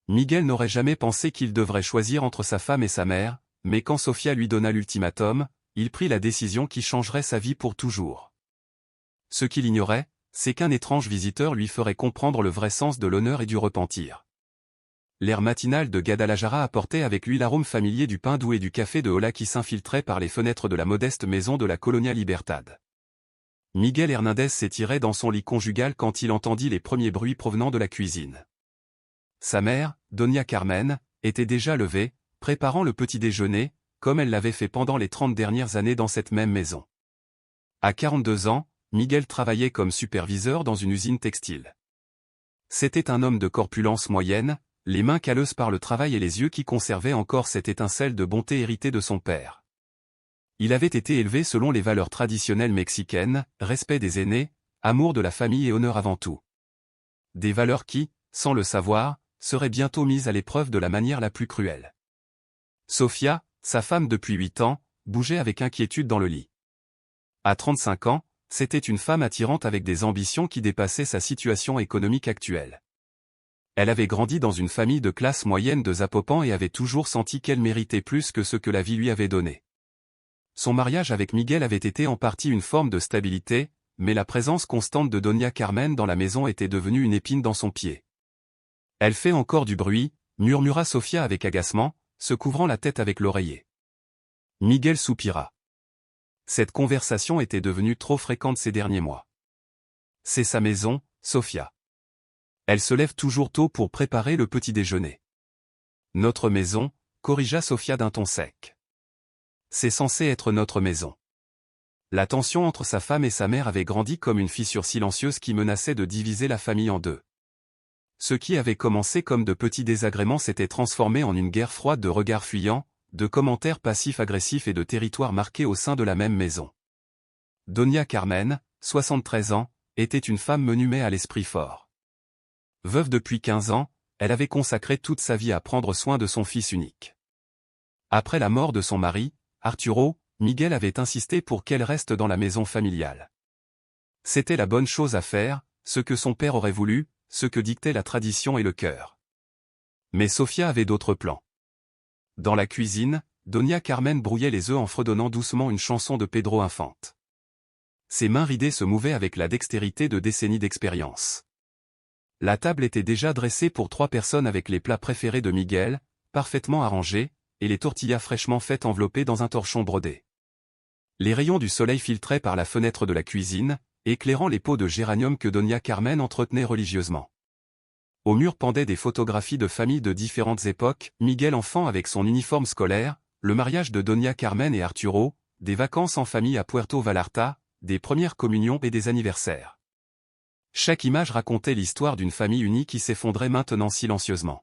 Miguel n'aurait jamais pensé qu'il devrait choisir entre sa femme et sa mère, mais quand Sofia lui donna l'ultimatum, il prit la décision qui changerait sa vie pour toujours. Ce qu'il ignorait, c'est qu'un étrange visiteur lui ferait comprendre le vrai sens de l'honneur et du repentir. L'air matinal de Guadalajara apportait avec lui l'arôme familier du pain doux et du café de Hola qui s'infiltrait par les fenêtres de la modeste maison de la Colonia Libertad. Miguel Hernández s'étirait dans son lit conjugal quand il entendit les premiers bruits provenant de la cuisine. Sa mère, Doña Carmen, était déjà levée, préparant le petit déjeuner, comme elle l'avait fait pendant les 30 dernières années dans cette même maison. À 42 ans, Miguel travaillait comme superviseur dans une usine textile. C'était un homme de corpulence moyenne, les mains calleuses par le travail et les yeux qui conservaient encore cette étincelle de bonté héritée de son père. Il avait été élevé selon les valeurs traditionnelles mexicaines, respect des aînés, amour de la famille et honneur avant tout. Des valeurs qui, sans le savoir, seraient bientôt mises à l'épreuve de la manière la plus cruelle. Sofia, sa femme depuis 8 ans, bougeait avec inquiétude dans le lit. À 35 ans, c'était une femme attirante avec des ambitions qui dépassaient sa situation économique actuelle. Elle avait grandi dans une famille de classe moyenne de Zapopan et avait toujours senti qu'elle méritait plus que ce que la vie lui avait donné. Son mariage avec Miguel avait été en partie une forme de stabilité, mais la présence constante de Doña Carmen dans la maison était devenue une épine dans son pied. « Elle fait encore du bruit », murmura Sofia avec agacement, se couvrant la tête avec l'oreiller. Miguel soupira. Cette conversation était devenue trop fréquente ces derniers mois. C'est sa maison, Sofia. Elle se lève toujours tôt pour préparer le petit déjeuner. Notre maison, corrigea Sofia d'un ton sec. C'est censé être notre maison. La tension entre sa femme et sa mère avait grandi comme une fissure silencieuse qui menaçait de diviser la famille en deux. Ce qui avait commencé comme de petits désagréments s'était transformé en une guerre froide de regards fuyants, de commentaires passifs-agressifs et de territoires marqués au sein de la même maison. Doña Carmen, 73 ans, était une femme menue mais à l'esprit fort. Veuve depuis 15 ans, elle avait consacré toute sa vie à prendre soin de son fils unique. Après la mort de son mari, Arturo, Miguel avait insisté pour qu'elle reste dans la maison familiale. C'était la bonne chose à faire, ce que son père aurait voulu, ce que dictaient la tradition et le cœur. Mais Sofia avait d'autres plans. Dans la cuisine, Doña Carmen brouillait les œufs en fredonnant doucement une chanson de Pedro Infante. Ses mains ridées se mouvaient avec la dextérité de décennies d'expérience. La table était déjà dressée pour 3 personnes avec les plats préférés de Miguel, parfaitement arrangés, et les tortillas fraîchement faites enveloppées dans un torchon brodé. Les rayons du soleil filtraient par la fenêtre de la cuisine, éclairant les pots de géranium que Doña Carmen entretenait religieusement. Au mur pendaient des photographies de familles de différentes époques, Miguel enfant avec son uniforme scolaire, le mariage de Doña Carmen et Arturo, des vacances en famille à Puerto Vallarta, des premières communions et des anniversaires. Chaque image racontait l'histoire d'une famille unie qui s'effondrait maintenant silencieusement.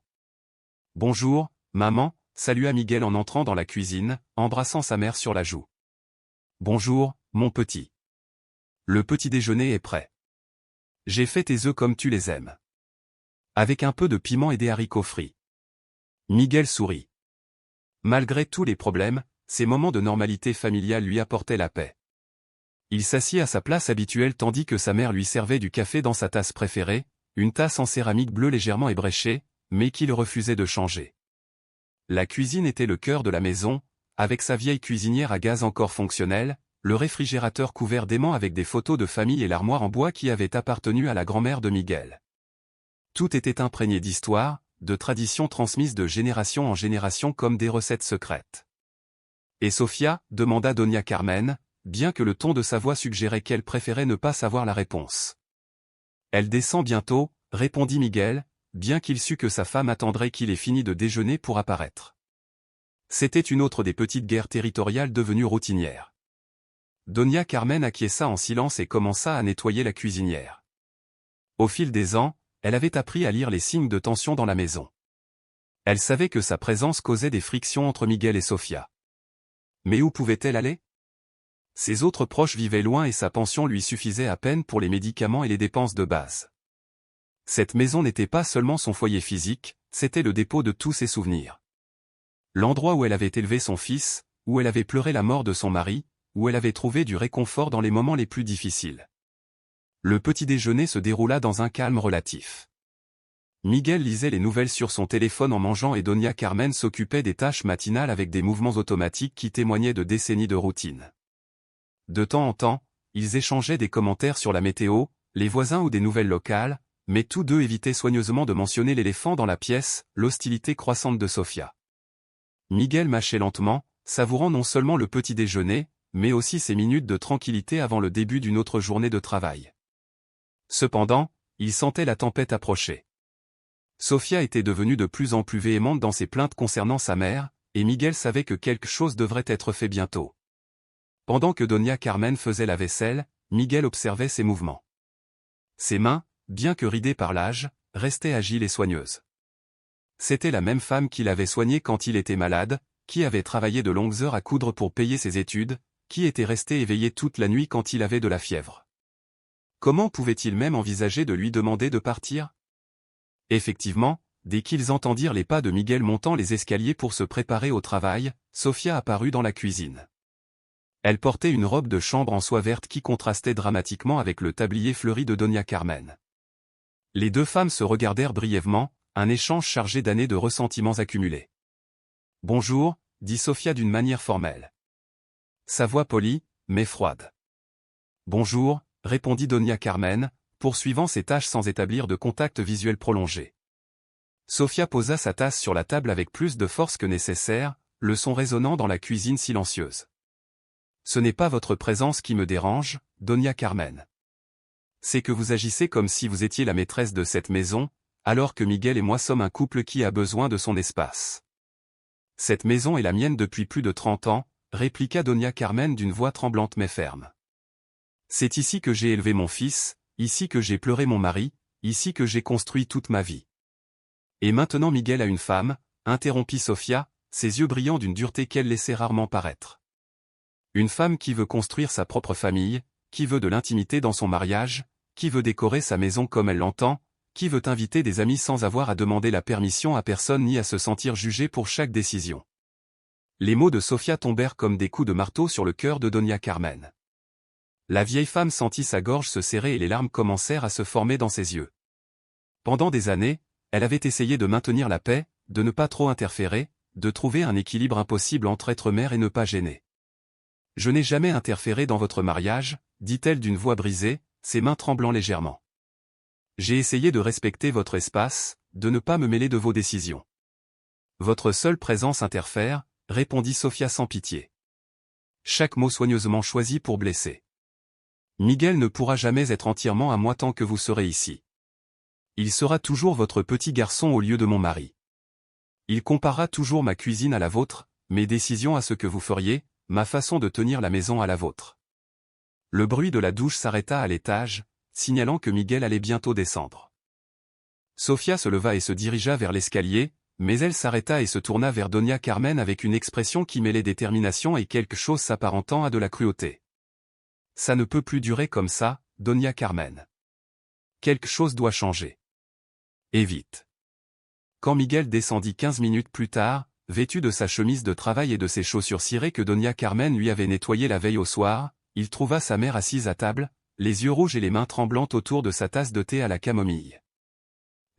« Bonjour, maman », salua Miguel en entrant dans la cuisine, embrassant sa mère sur la joue. « Bonjour, mon petit. Le petit déjeuner est prêt. J'ai fait tes œufs comme tu les aimes. Avec un peu de piment et des haricots frits. » Miguel sourit. Malgré tous les problèmes, ces moments de normalité familiale lui apportaient la paix. Il s'assit à sa place habituelle tandis que sa mère lui servait du café dans sa tasse préférée, une tasse en céramique bleue légèrement ébréchée, mais qu'il refusait de changer. La cuisine était le cœur de la maison, avec sa vieille cuisinière à gaz encore fonctionnelle, le réfrigérateur couvert d'aimants avec des photos de famille et l'armoire en bois qui avait appartenu à la grand-mère de Miguel. Tout était imprégné d'histoire, de traditions transmises de génération en génération comme des recettes secrètes. « Et Sofia ?» demanda Doña Carmen, bien que le ton de sa voix suggérait qu'elle préférait ne pas savoir la réponse. « Elle descend bientôt », répondit Miguel, bien qu'il sût que sa femme attendrait qu'il ait fini de déjeuner pour apparaître. C'était une autre des petites guerres territoriales devenues routinières. Doña Carmen acquiesça en silence et commença à nettoyer la cuisinière. Au fil des ans, elle avait appris à lire les signes de tension dans la maison. Elle savait que sa présence causait des frictions entre Miguel et Sofia. Mais où pouvait-elle aller ? Ses autres proches vivaient loin et sa pension lui suffisait à peine pour les médicaments et les dépenses de base. Cette maison n'était pas seulement son foyer physique, c'était le dépôt de tous ses souvenirs. L'endroit où elle avait élevé son fils, où elle avait pleuré la mort de son mari, où elle avait trouvé du réconfort dans les moments les plus difficiles. Le petit déjeuner se déroula dans un calme relatif. Miguel lisait les nouvelles sur son téléphone en mangeant et Doña Carmen s'occupait des tâches matinales avec des mouvements automatiques qui témoignaient de décennies de routine. De temps en temps, ils échangeaient des commentaires sur la météo, les voisins ou des nouvelles locales, mais tous deux évitaient soigneusement de mentionner l'éléphant dans la pièce, l'hostilité croissante de Sofia. Miguel mâchait lentement, savourant non seulement le petit déjeuner, mais aussi ces minutes de tranquillité avant le début d'une autre journée de travail. Cependant, il sentait la tempête approcher. Sofia était devenue de plus en plus véhémente dans ses plaintes concernant sa mère, et Miguel savait que quelque chose devrait être fait bientôt. Pendant que Doña Carmen faisait la vaisselle, Miguel observait ses mouvements. Ses mains, bien que ridées par l'âge, restaient agiles et soigneuses. C'était la même femme qui l'avait soigné quand il était malade, qui avait travaillé de longues heures à coudre pour payer ses études, qui était resté éveillé toute la nuit quand il avait de la fièvre. Comment pouvait-il même envisager de lui demander de partir ? Effectivement, dès qu'ils entendirent les pas de Miguel montant les escaliers pour se préparer au travail, Sofia apparut dans la cuisine. Elle portait une robe de chambre en soie verte qui contrastait dramatiquement avec le tablier fleuri de Doña Carmen. Les deux femmes se regardèrent brièvement, un échange chargé d'années de ressentiments accumulés. « Bonjour », dit Sofia d'une manière formelle. Sa voix polie, mais froide. « Bonjour », répondit Doña Carmen, poursuivant ses tâches sans établir de contact visuel prolongé. Sofia posa sa tasse sur la table avec plus de force que nécessaire, le son résonnant dans la cuisine silencieuse. « Ce n'est pas votre présence qui me dérange, Doña Carmen. C'est que vous agissez comme si vous étiez la maîtresse de cette maison, alors que Miguel et moi sommes un couple qui a besoin de son espace. » « Cette maison est la mienne depuis plus de 30 ans, répliqua Doña Carmen d'une voix tremblante mais ferme. C'est ici que j'ai élevé mon fils, ici que j'ai pleuré mon mari, ici que j'ai construit toute ma vie. Et maintenant Miguel a une femme, interrompit Sofia, ses yeux brillants d'une dureté qu'elle laissait rarement paraître. Une femme qui veut construire sa propre famille, qui veut de l'intimité dans son mariage, qui veut décorer sa maison comme elle l'entend, qui veut inviter des amis sans avoir à demander la permission à personne ni à se sentir jugé pour chaque décision. Les mots de Sofia tombèrent comme des coups de marteau sur le cœur de Doña Carmen. La vieille femme sentit sa gorge se serrer et les larmes commencèrent à se former dans ses yeux. Pendant des années, elle avait essayé de maintenir la paix, de ne pas trop interférer, de trouver un équilibre impossible entre être mère et ne pas gêner. « Je n'ai jamais interféré dans votre mariage, » dit-elle d'une voix brisée, ses mains tremblant légèrement. « J'ai essayé de respecter votre espace, de ne pas me mêler de vos décisions. » « Votre seule présence interfère, » répondit Sofia sans pitié. Chaque mot soigneusement choisi pour blesser. « Miguel ne pourra jamais être entièrement à moi tant que vous serez ici. Il sera toujours votre petit garçon au lieu de mon mari. Il comparera toujours ma cuisine à la vôtre, mes décisions à ce que vous feriez, ma façon de tenir la maison à la vôtre. » Le bruit de la douche s'arrêta à l'étage, signalant que Miguel allait bientôt descendre. Sofia se leva et se dirigea vers l'escalier, mais elle s'arrêta et se tourna vers Doña Carmen avec une expression qui mêlait détermination et quelque chose s'apparentant à de la cruauté. « Ça ne peut plus durer comme ça, Doña Carmen. Quelque chose doit changer. Et vite. » Quand Miguel descendit 15 minutes plus tard, vêtu de sa chemise de travail et de ses chaussures cirées que Doña Carmen lui avait nettoyées la veille au soir, il trouva sa mère assise à table, les yeux rouges et les mains tremblantes autour de sa tasse de thé à la camomille.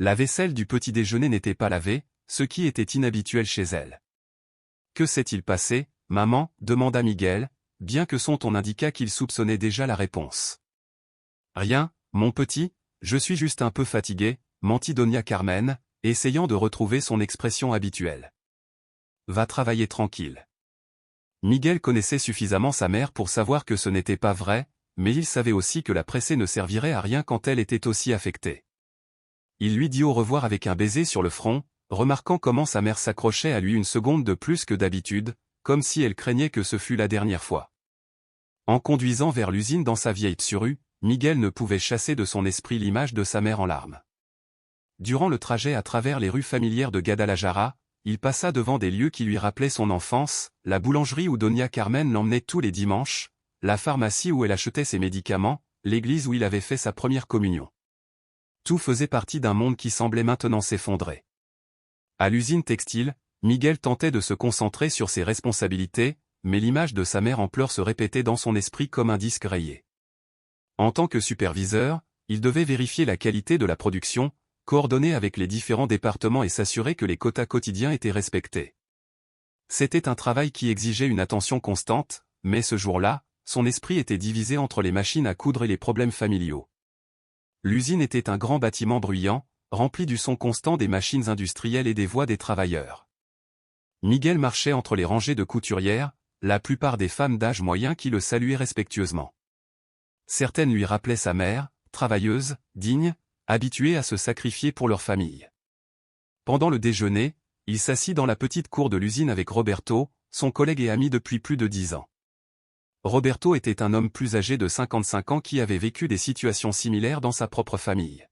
La vaisselle du petit déjeuner n'était pas lavée, ce qui était inhabituel chez elle. « Que s'est-il passé, maman » demanda Miguel, bien que son ton indiqua qu'il soupçonnait déjà la réponse. « Rien, mon petit, je suis juste un peu fatigué » mentit Doña Carmen, essayant de retrouver son expression habituelle. « Va travailler tranquille. » Miguel connaissait suffisamment sa mère pour savoir que ce n'était pas vrai, mais il savait aussi que la presser ne servirait à rien quand elle était aussi affectée. Il lui dit au revoir avec un baiser sur le front, remarquant comment sa mère s'accrochait à lui une seconde de plus que d'habitude, comme si elle craignait que ce fût la dernière fois. En conduisant vers l'usine dans sa vieille Tsuru, Miguel ne pouvait chasser de son esprit l'image de sa mère en larmes. Durant le trajet à travers les rues familières de Guadalajara, il passa devant des lieux qui lui rappelaient son enfance, la boulangerie où Doña Carmen l'emmenait tous les dimanches, la pharmacie où elle achetait ses médicaments, l'église où il avait fait sa première communion. Tout faisait partie d'un monde qui semblait maintenant s'effondrer. À l'usine textile, Miguel tentait de se concentrer sur ses responsabilités, mais l'image de sa mère en pleurs se répétait dans son esprit comme un disque rayé. En tant que superviseur, il devait vérifier la qualité de la production, coordonner avec les différents départements et s'assurer que les quotas quotidiens étaient respectés. C'était un travail qui exigeait une attention constante, mais ce jour-là, son esprit était divisé entre les machines à coudre et les problèmes familiaux. L'usine était un grand bâtiment bruyant, rempli du son constant des machines industrielles et des voix des travailleurs. Miguel marchait entre les rangées de couturières, la plupart des femmes d'âge moyen qui le saluaient respectueusement. Certaines lui rappelaient sa mère, travailleuse, digne, habituée à se sacrifier pour leur famille. Pendant le déjeuner, il s'assit dans la petite cour de l'usine avec Roberto, son collègue et ami depuis plus de 10 ans. Roberto était un homme plus âgé de 55 ans qui avait vécu des situations similaires dans sa propre famille.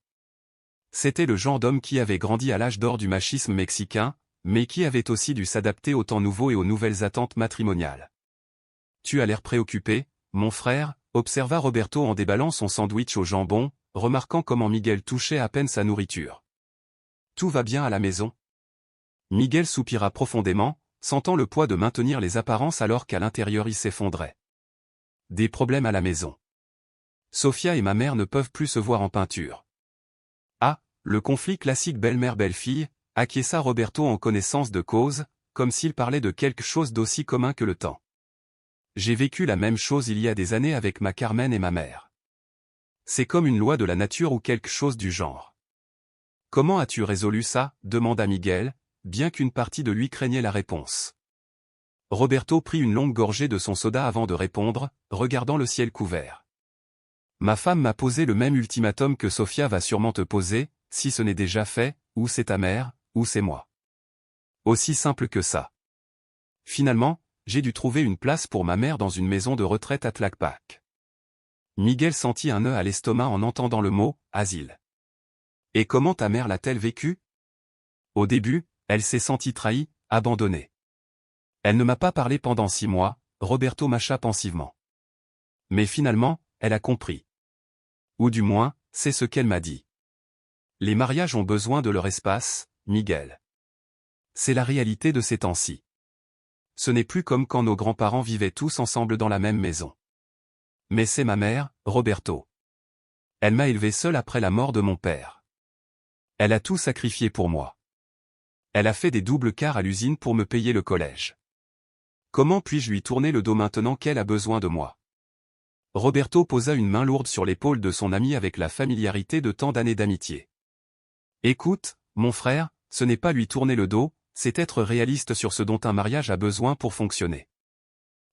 C'était le genre d'homme qui avait grandi à l'âge d'or du machisme mexicain, mais qui avait aussi dû s'adapter aux temps nouveaux et aux nouvelles attentes matrimoniales. « Tu as l'air préoccupé, mon frère », observa Roberto en déballant son sandwich au jambon, remarquant comment Miguel touchait à peine sa nourriture. « Tout va bien à la maison ?» Miguel soupira profondément, sentant le poids de maintenir les apparences alors qu'à l'intérieur il s'effondrait. « Des problèmes à la maison. Sofia et ma mère ne peuvent plus se voir en peinture. » Ah, le conflit classique belle-mère-belle-fille, acquiesça Roberto en connaissance de cause, comme s'il parlait de quelque chose d'aussi commun que le temps. J'ai vécu la même chose il y a des années avec ma Carmen et ma mère. C'est comme une loi de la nature ou quelque chose du genre. Comment as-tu résolu ça, demanda Miguel, bien qu'une partie de lui craignait la réponse. Roberto prit une longue gorgée de son soda avant de répondre, regardant le ciel couvert. Ma femme m'a posé le même ultimatum que Sofia va sûrement te poser, si ce n'est déjà fait, ou c'est ta mère, ou c'est moi. Aussi simple que ça. Finalement, j'ai dû trouver une place pour ma mère dans une maison de retraite à Tlaquepaque. Miguel sentit un nœud à l'estomac en entendant le mot « asile ». Et comment ta mère l'a-t-elle vécu? Au début, elle s'est sentie trahie, abandonnée. Elle ne m'a pas parlé pendant 6 mois, Roberto mâcha pensivement. Mais finalement, elle a compris. Ou du moins, c'est ce qu'elle m'a dit. Les mariages ont besoin de leur espace, Miguel. C'est la réalité de ces temps-ci. Ce n'est plus comme quand nos grands-parents vivaient tous ensemble dans la même maison. Mais c'est ma mère, Roberto. Elle m'a élevé seule après la mort de mon père. Elle a tout sacrifié pour moi. Elle a fait des doubles quarts à l'usine pour me payer le collège. Comment puis-je lui tourner le dos maintenant qu'elle a besoin de moi? Roberto posa une main lourde sur l'épaule de son ami avec la familiarité de tant d'années d'amitié. Écoute, mon frère, ce n'est pas lui tourner le dos, c'est être réaliste sur ce dont un mariage a besoin pour fonctionner.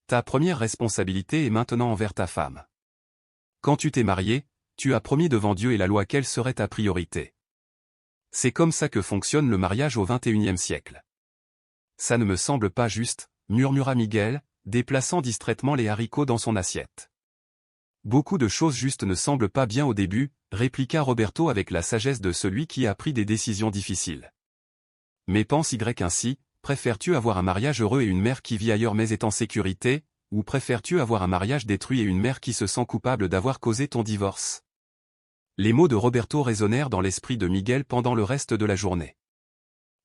Ta première responsabilité est maintenant envers ta femme. Quand tu t'es marié, tu as promis devant Dieu et la loi quelle serait ta priorité. C'est comme ça que fonctionne le mariage au XXIe siècle. Ça ne me semble pas juste, murmura Miguel, déplaçant distraitement les haricots dans son assiette. Beaucoup de choses justes ne semblent pas bien au début, répliqua Roberto avec la sagesse de celui qui a pris des décisions difficiles. Mais pense ainsi, préfères-tu avoir un mariage heureux et une mère qui vit ailleurs mais est en sécurité, ou préfères-tu avoir un mariage détruit et une mère qui se sent coupable d'avoir causé ton divorce? Les mots de Roberto résonnèrent dans l'esprit de Miguel pendant le reste de la journée.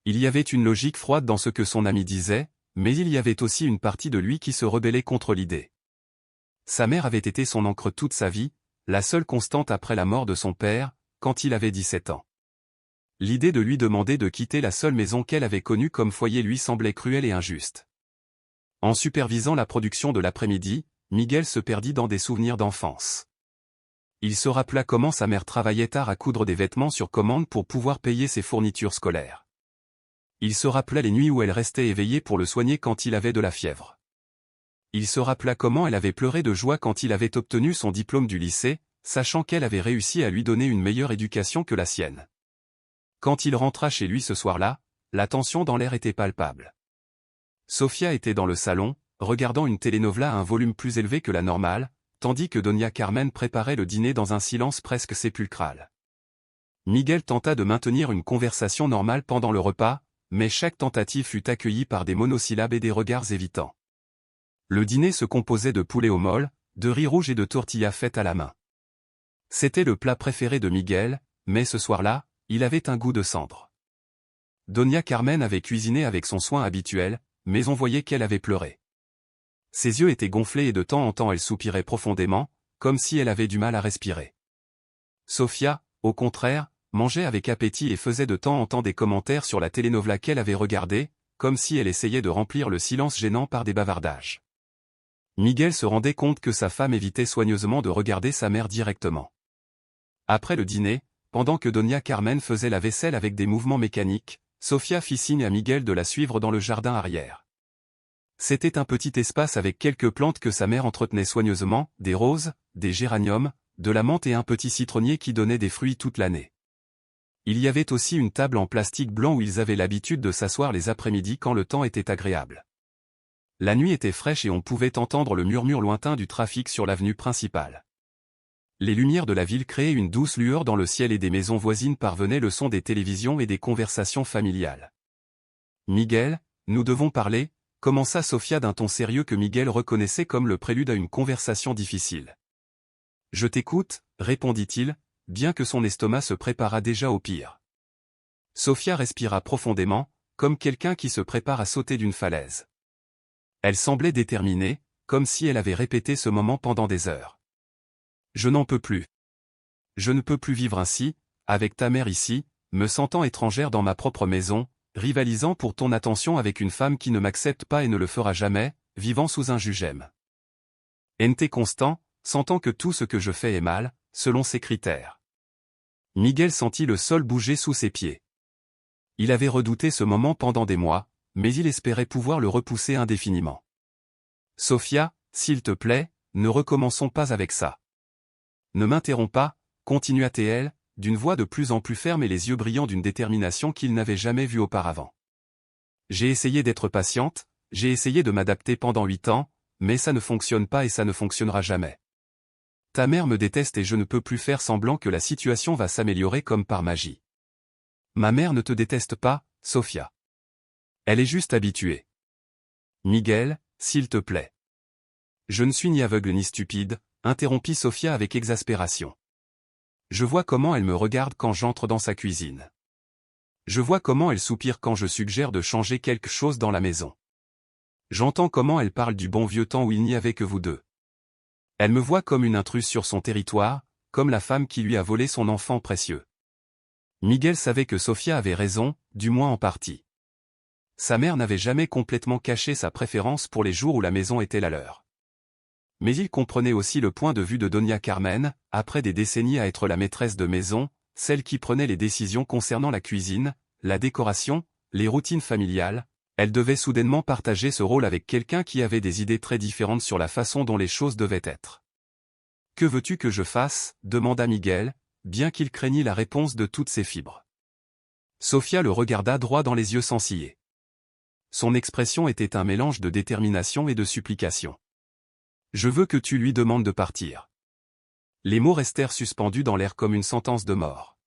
Il y avait une logique froide dans ce que son ami disait, mais il y avait aussi une partie de lui qui se rebellait contre l'idée. Sa mère avait été son ancre toute sa vie, la seule constante après la mort de son père, quand il avait 17 ans. L'idée de lui demander de quitter la seule maison qu'elle avait connue comme foyer lui semblait cruelle et injuste. En supervisant la production de l'après-midi, Miguel se perdit dans des souvenirs d'enfance. Il se rappela comment sa mère travaillait tard à coudre des vêtements sur commande pour pouvoir payer ses fournitures scolaires. Il se rappela les nuits où elle restait éveillée pour le soigner quand il avait de la fièvre. Il se rappela comment elle avait pleuré de joie quand il avait obtenu son diplôme du lycée, sachant qu'elle avait réussi à lui donner une meilleure éducation que la sienne. Quand il rentra chez lui ce soir-là, la tension dans l'air était palpable. Sofia était dans le salon, regardant une telenovela à un volume plus élevé que la normale, tandis que Doña Carmen préparait le dîner dans un silence presque sépulcral. Miguel tenta de maintenir une conversation normale pendant le repas, mais chaque tentative fut accueillie par des monosyllabes et des regards évitants. Le dîner se composait de poulet au mole, de riz rouge et de tortillas faites à la main. C'était le plat préféré de Miguel, mais ce soir-là, il avait un goût de cendre. Doña Carmen avait cuisiné avec son soin habituel, mais on voyait qu'elle avait pleuré. Ses yeux étaient gonflés et de temps en temps elle soupirait profondément, comme si elle avait du mal à respirer. Sofia, au contraire, mangeait avec appétit et faisait de temps en temps des commentaires sur la telenovela qu'elle avait regardée, comme si elle essayait de remplir le silence gênant par des bavardages. Miguel se rendait compte que sa femme évitait soigneusement de regarder sa mère directement. Après le dîner, pendant que Doña Carmen faisait la vaisselle avec des mouvements mécaniques, Sofia fit signe à Miguel de la suivre dans le jardin arrière. C'était un petit espace avec quelques plantes que sa mère entretenait soigneusement, des roses, des géraniums, de la menthe et un petit citronnier qui donnait des fruits toute l'année. Il y avait aussi une table en plastique blanc où ils avaient l'habitude de s'asseoir les après-midi quand le temps était agréable. La nuit était fraîche et on pouvait entendre le murmure lointain du trafic sur l'avenue principale. Les lumières de la ville créaient une douce lueur dans le ciel et des maisons voisines parvenaient le son des télévisions et des conversations familiales. « Miguel, nous devons parler », commença Sofia d'un ton sérieux que Miguel reconnaissait comme le prélude à une conversation difficile. « Je t'écoute », répondit-il, bien que son estomac se préparât déjà au pire. Sofia respira profondément, comme quelqu'un qui se prépare à sauter d'une falaise. Elle semblait déterminée, comme si elle avait répété ce moment pendant des heures. « Je n'en peux plus. Je ne peux plus vivre ainsi, avec ta mère ici, me sentant étrangère dans ma propre maison, rivalisant pour ton attention avec une femme qui ne m'accepte pas et ne le fera jamais, vivant sous un jugem. Ente constant, sentant que tout ce que je fais est mal, selon ses critères. » Miguel sentit le sol bouger sous ses pieds. Il avait redouté ce moment pendant des mois, mais il espérait pouvoir le repousser indéfiniment. « Sofia, s'il te plaît, ne recommençons pas avec ça. Ne m'interromps pas, continua-t-elle, d'une voix de plus en plus ferme et les yeux brillants d'une détermination qu'il n'avait jamais vue auparavant. J'ai essayé d'être patiente, j'ai essayé de m'adapter pendant 8 ans, mais ça ne fonctionne pas et ça ne fonctionnera jamais. Ta mère me déteste et je ne peux plus faire semblant que la situation va s'améliorer comme par magie. Ma mère ne te déteste pas, Sofia. Elle est juste habituée. Miguel, s'il te plaît. Je ne suis ni aveugle ni stupide, interrompit Sofia avec exaspération. Je vois comment elle me regarde quand j'entre dans sa cuisine. Je vois comment elle soupire quand je suggère de changer quelque chose dans la maison. J'entends comment elle parle du bon vieux temps où il n'y avait que vous deux. Elle me voit comme une intruse sur son territoire, comme la femme qui lui a volé son enfant précieux. Miguel savait que Sofia avait raison, du moins en partie. Sa mère n'avait jamais complètement caché sa préférence pour les jours où la maison était la leur. Mais il comprenait aussi le point de vue de Doña Carmen, après des décennies à être la maîtresse de maison, celle qui prenait les décisions concernant la cuisine, la décoration, les routines familiales. Elle devait soudainement partager ce rôle avec quelqu'un qui avait des idées très différentes sur la façon dont les choses devaient être. « Que veux-tu que je fasse » demanda Miguel, bien qu'il craignît la réponse de toutes ses fibres. Sofia le regarda droit dans les yeux sans ciller. Son expression était un mélange de détermination et de supplication. « Je veux que tu lui demandes de partir. » Les mots restèrent suspendus dans l'air comme une sentence de mort.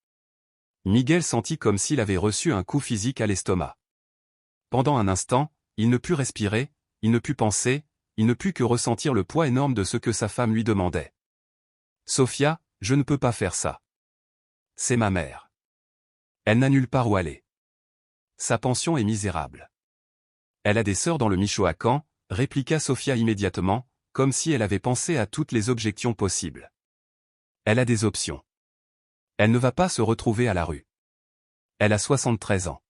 Miguel sentit comme s'il avait reçu un coup physique à l'estomac. Pendant un instant, il ne put respirer, il ne put penser, il ne put que ressentir le poids énorme de ce que sa femme lui demandait. « Sofia, je ne peux pas faire ça. C'est ma mère. Elle n'a nulle part où aller. Sa pension est misérable. Elle a des sœurs dans le Michoacán, répliqua Sofia immédiatement, comme si elle avait pensé à toutes les objections possibles. Elle a des options. Elle ne va pas se retrouver à la rue. Elle a 73 ans.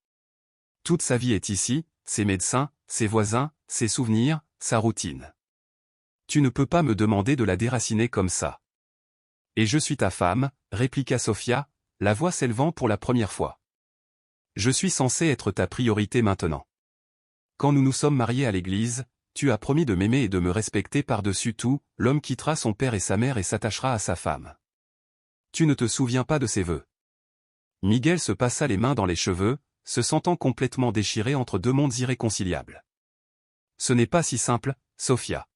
Toute sa vie est ici, ses médecins, ses voisins, ses souvenirs, sa routine. Tu ne peux pas me demander de la déraciner comme ça. Et je suis ta femme, répliqua Sofia, la voix s'élevant pour la première fois. Je suis censé être ta priorité maintenant. Quand nous nous sommes mariés à l'église, tu as promis de m'aimer et de me respecter par-dessus tout, l'homme quittera son père et sa mère et s'attachera à sa femme. Tu ne te souviens pas de ses vœux. Miguel se passa les mains dans les cheveux, se sentant complètement déchiré entre deux mondes irréconciliables. Ce n'est pas si simple, Sofia.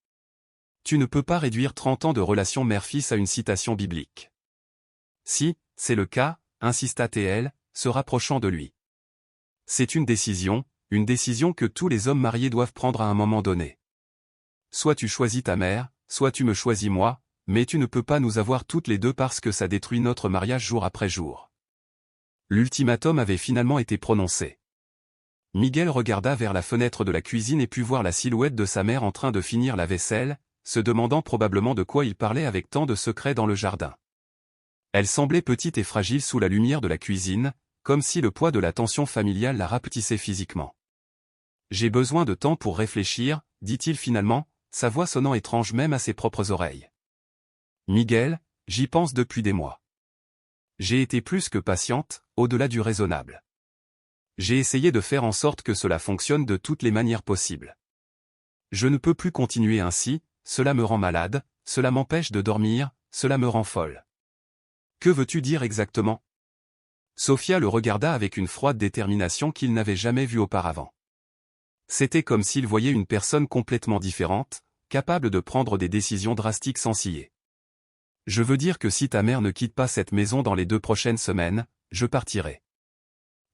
Tu ne peux pas réduire 30 ans de relation mère-fils à une citation biblique. Si, c'est le cas, insista TL, se rapprochant de lui. C'est une décision que tous les hommes mariés doivent prendre à un moment donné. Soit tu choisis ta mère, soit tu me choisis moi, mais tu ne peux pas nous avoir toutes les deux parce que ça détruit notre mariage jour après jour. L'ultimatum avait finalement été prononcé. Miguel regarda vers la fenêtre de la cuisine et put voir la silhouette de sa mère en train de finir la vaisselle, se demandant probablement de quoi il parlait avec tant de secrets dans le jardin. Elle semblait petite et fragile sous la lumière de la cuisine, comme si le poids de la tension familiale la rapetissait physiquement. J'ai besoin de temps pour réfléchir, dit-il finalement, sa voix sonnant étrange même à ses propres oreilles. Miguel, j'y pense depuis des mois. J'ai été plus que patiente, au-delà du raisonnable. J'ai essayé de faire en sorte que cela fonctionne de toutes les manières possibles. Je ne peux plus continuer ainsi, cela me rend malade, cela m'empêche de dormir, cela me rend folle. Que veux-tu dire exactement? Sofia le regarda avec une froide détermination qu'il n'avait jamais vue auparavant. C'était comme s'il voyait une personne complètement différente, capable de prendre des décisions drastiques sans ciller. Je veux dire que si ta mère ne quitte pas cette maison dans les 2 prochaines semaines, je partirai.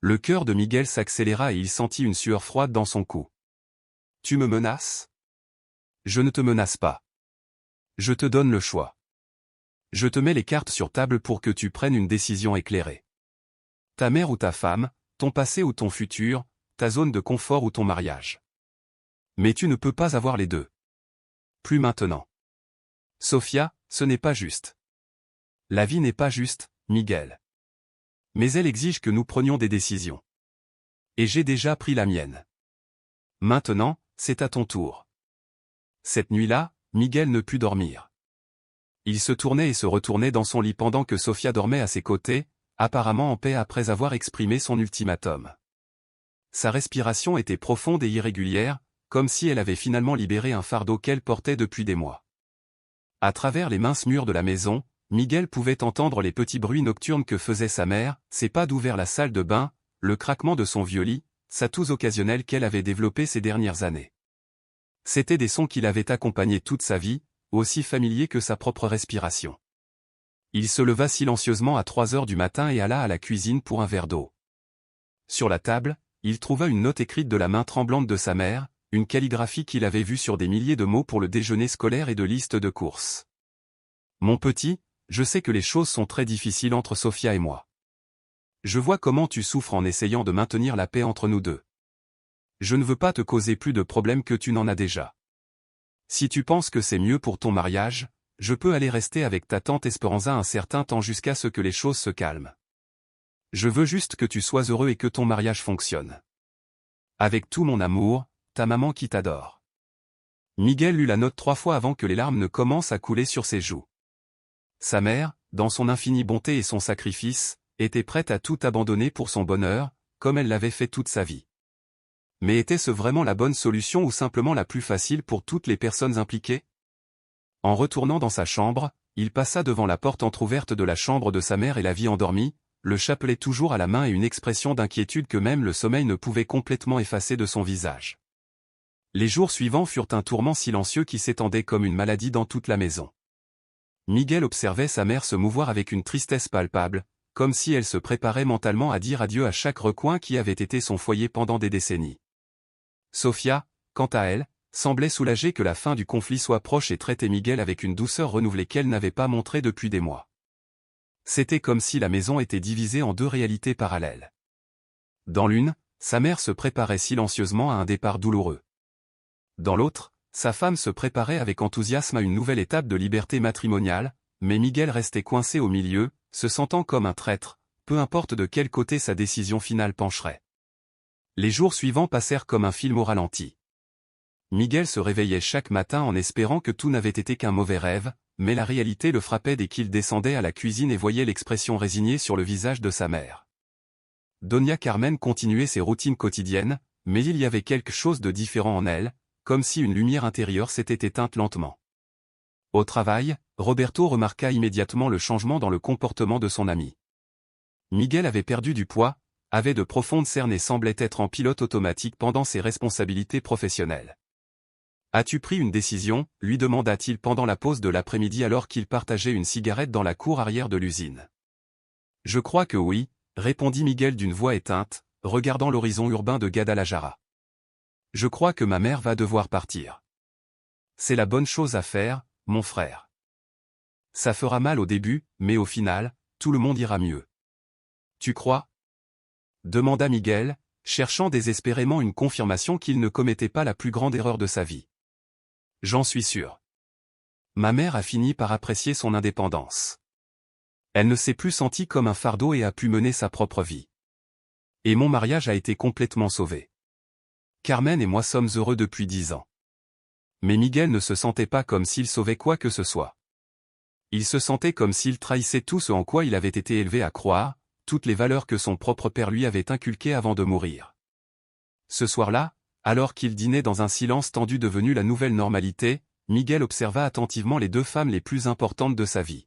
Le cœur de Miguel s'accéléra et il sentit une sueur froide dans son cou. Tu me menaces? Je ne te menace pas. Je te donne le choix. Je te mets les cartes sur table pour que tu prennes une décision éclairée. Ta mère ou ta femme, ton passé ou ton futur, ta zone de confort ou ton mariage. Mais tu ne peux pas avoir les deux. Plus maintenant. Sofia, ce n'est pas juste. La vie n'est pas juste, Miguel. Mais elle exige que nous prenions des décisions. Et j'ai déjà pris la mienne. Maintenant, c'est à ton tour. Cette nuit-là, Miguel ne put dormir. Il se tournait et se retournait dans son lit pendant que Sofia dormait à ses côtés, apparemment en paix après avoir exprimé son ultimatum. Sa respiration était profonde et irrégulière, comme si elle avait finalement libéré un fardeau qu'elle portait depuis des mois. À travers les minces murs de la maison, Miguel pouvait entendre les petits bruits nocturnes que faisait sa mère, ses pas doux vers la salle de bain, le craquement de son vieux lit, sa toux occasionnelle qu'elle avait développée ces dernières années. C'étaient des sons qui l'avaient accompagné toute sa vie, aussi familiers que sa propre respiration. Il se leva silencieusement à 3 heures du matin et alla à la cuisine pour un verre d'eau. Sur la table, il trouva une note écrite de la main tremblante de sa mère, une calligraphie qu'il avait vue sur des milliers de mots pour le déjeuner scolaire et de listes de courses. Mon petit, je sais que les choses sont très difficiles entre Sofia et moi. Je vois comment tu souffres en essayant de maintenir la paix entre nous deux. Je ne veux pas te causer plus de problèmes que tu n'en as déjà. Si tu penses que c'est mieux pour ton mariage, je peux aller rester avec ta tante Esperanza un certain temps jusqu'à ce que les choses se calment. Je veux juste que tu sois heureux et que ton mariage fonctionne. Avec tout mon amour, ta maman qui t'adore. Miguel lut la note 3 fois avant que les larmes ne commencent à couler sur ses joues. Sa mère, dans son infinie bonté et son sacrifice, était prête à tout abandonner pour son bonheur, comme elle l'avait fait toute sa vie. Mais était-ce vraiment la bonne solution ou simplement la plus facile pour toutes les personnes impliquées? En retournant dans sa chambre, il passa devant la porte entr'ouverte de la chambre de sa mère et la vit endormie, le chapelet toujours à la main et une expression d'inquiétude que même le sommeil ne pouvait complètement effacer de son visage. Les jours suivants furent un tourment silencieux qui s'étendait comme une maladie dans toute la maison. Miguel observait sa mère se mouvoir avec une tristesse palpable, comme si elle se préparait mentalement à dire adieu à chaque recoin qui avait été son foyer pendant des décennies. Sofia, quant à elle, semblait soulagée que la fin du conflit soit proche et traitait Miguel avec une douceur renouvelée qu'elle n'avait pas montrée depuis des mois. C'était comme si la maison était divisée en 2 réalités parallèles. Dans l'une, sa mère se préparait silencieusement à un départ douloureux. Dans l'autre, sa femme se préparait avec enthousiasme à une nouvelle étape de liberté matrimoniale, mais Miguel restait coincé au milieu, se sentant comme un traître, peu importe de quel côté sa décision finale pencherait. Les jours suivants passèrent comme un film au ralenti. Miguel se réveillait chaque matin en espérant que tout n'avait été qu'un mauvais rêve, mais la réalité le frappait dès qu'il descendait à la cuisine et voyait l'expression résignée sur le visage de sa mère. Doña Carmen continuait ses routines quotidiennes, mais il y avait quelque chose de différent en elle, comme si une lumière intérieure s'était éteinte lentement. Au travail, Roberto remarqua immédiatement le changement dans le comportement de son ami. Miguel avait perdu du poids, avait de profondes cernes et semblait être en pilote automatique pendant ses responsabilités professionnelles. « As-tu pris une décision ?» lui demanda-t-il pendant la pause de l'après-midi alors qu'il partageait une cigarette dans la cour arrière de l'usine. « Je crois que oui », répondit Miguel d'une voix éteinte, regardant l'horizon urbain de Guadalajara. « Je crois que ma mère va devoir partir. C'est la bonne chose à faire, mon frère. Ça fera mal au début, mais au final, tout le monde ira mieux. Tu crois ? Demanda Miguel, cherchant désespérément une confirmation qu'il ne commettait pas la plus grande erreur de sa vie. J'en suis sûr. Ma mère a fini par apprécier son indépendance. Elle ne s'est plus sentie comme un fardeau et a pu mener sa propre vie. Et mon mariage a été complètement sauvé. Carmen et moi sommes heureux depuis 10 ans. Mais Miguel ne se sentait pas comme s'il sauvait quoi que ce soit. Il se sentait comme s'il trahissait tout ce en quoi il avait été élevé à croire, toutes les valeurs que son propre père lui avait inculquées avant de mourir. Ce soir-là, alors qu'il dînait dans un silence tendu devenu la nouvelle normalité, Miguel observa attentivement les deux femmes les plus importantes de sa vie.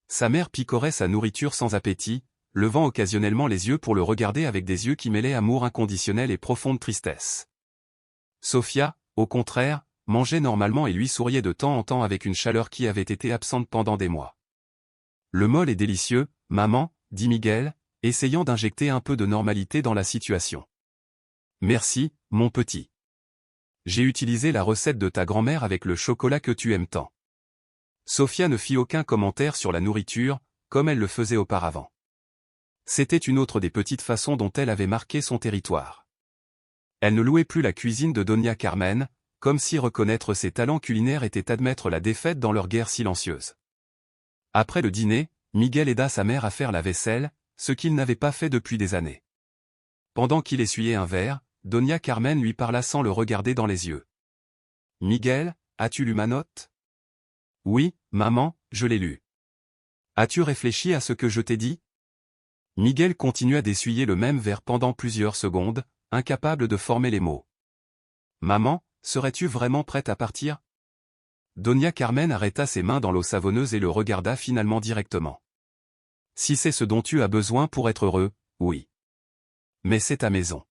Sa mère picorait sa nourriture sans appétit, levant occasionnellement les yeux pour le regarder avec des yeux qui mêlaient amour inconditionnel et profonde tristesse. Sofia, au contraire, mangeait normalement et lui souriait de temps en temps avec une chaleur qui avait été absente pendant des mois. Le molle est délicieux, maman, dit Miguel, essayant d'injecter un peu de normalité dans la situation. Merci, mon petit. J'ai utilisé la recette de ta grand-mère avec le chocolat que tu aimes tant. Sofia ne fit aucun commentaire sur la nourriture, comme elle le faisait auparavant. C'était une autre des petites façons dont elle avait marqué son territoire. Elle ne louait plus la cuisine de Doña Carmen, comme si reconnaître ses talents culinaires était admettre la défaite dans leur guerre silencieuse. Après le dîner, Miguel aida sa mère à faire la vaisselle, ce qu'il n'avait pas fait depuis des années. Pendant qu'il essuyait un verre, Doña Carmen lui parla sans le regarder dans les yeux. « Miguel, as-tu lu ma note ?»« Oui, maman, je l'ai lu. »« As-tu réfléchi à ce que je t'ai dit ?» Miguel continua d'essuyer le même verre pendant plusieurs secondes, incapable de former les mots. « Maman, serais-tu vraiment prête à partir ?» Doña Carmen arrêta ses mains dans l'eau savonneuse et le regarda finalement directement. « Si c'est ce dont tu as besoin pour être heureux, oui. Mais c'est ta maison.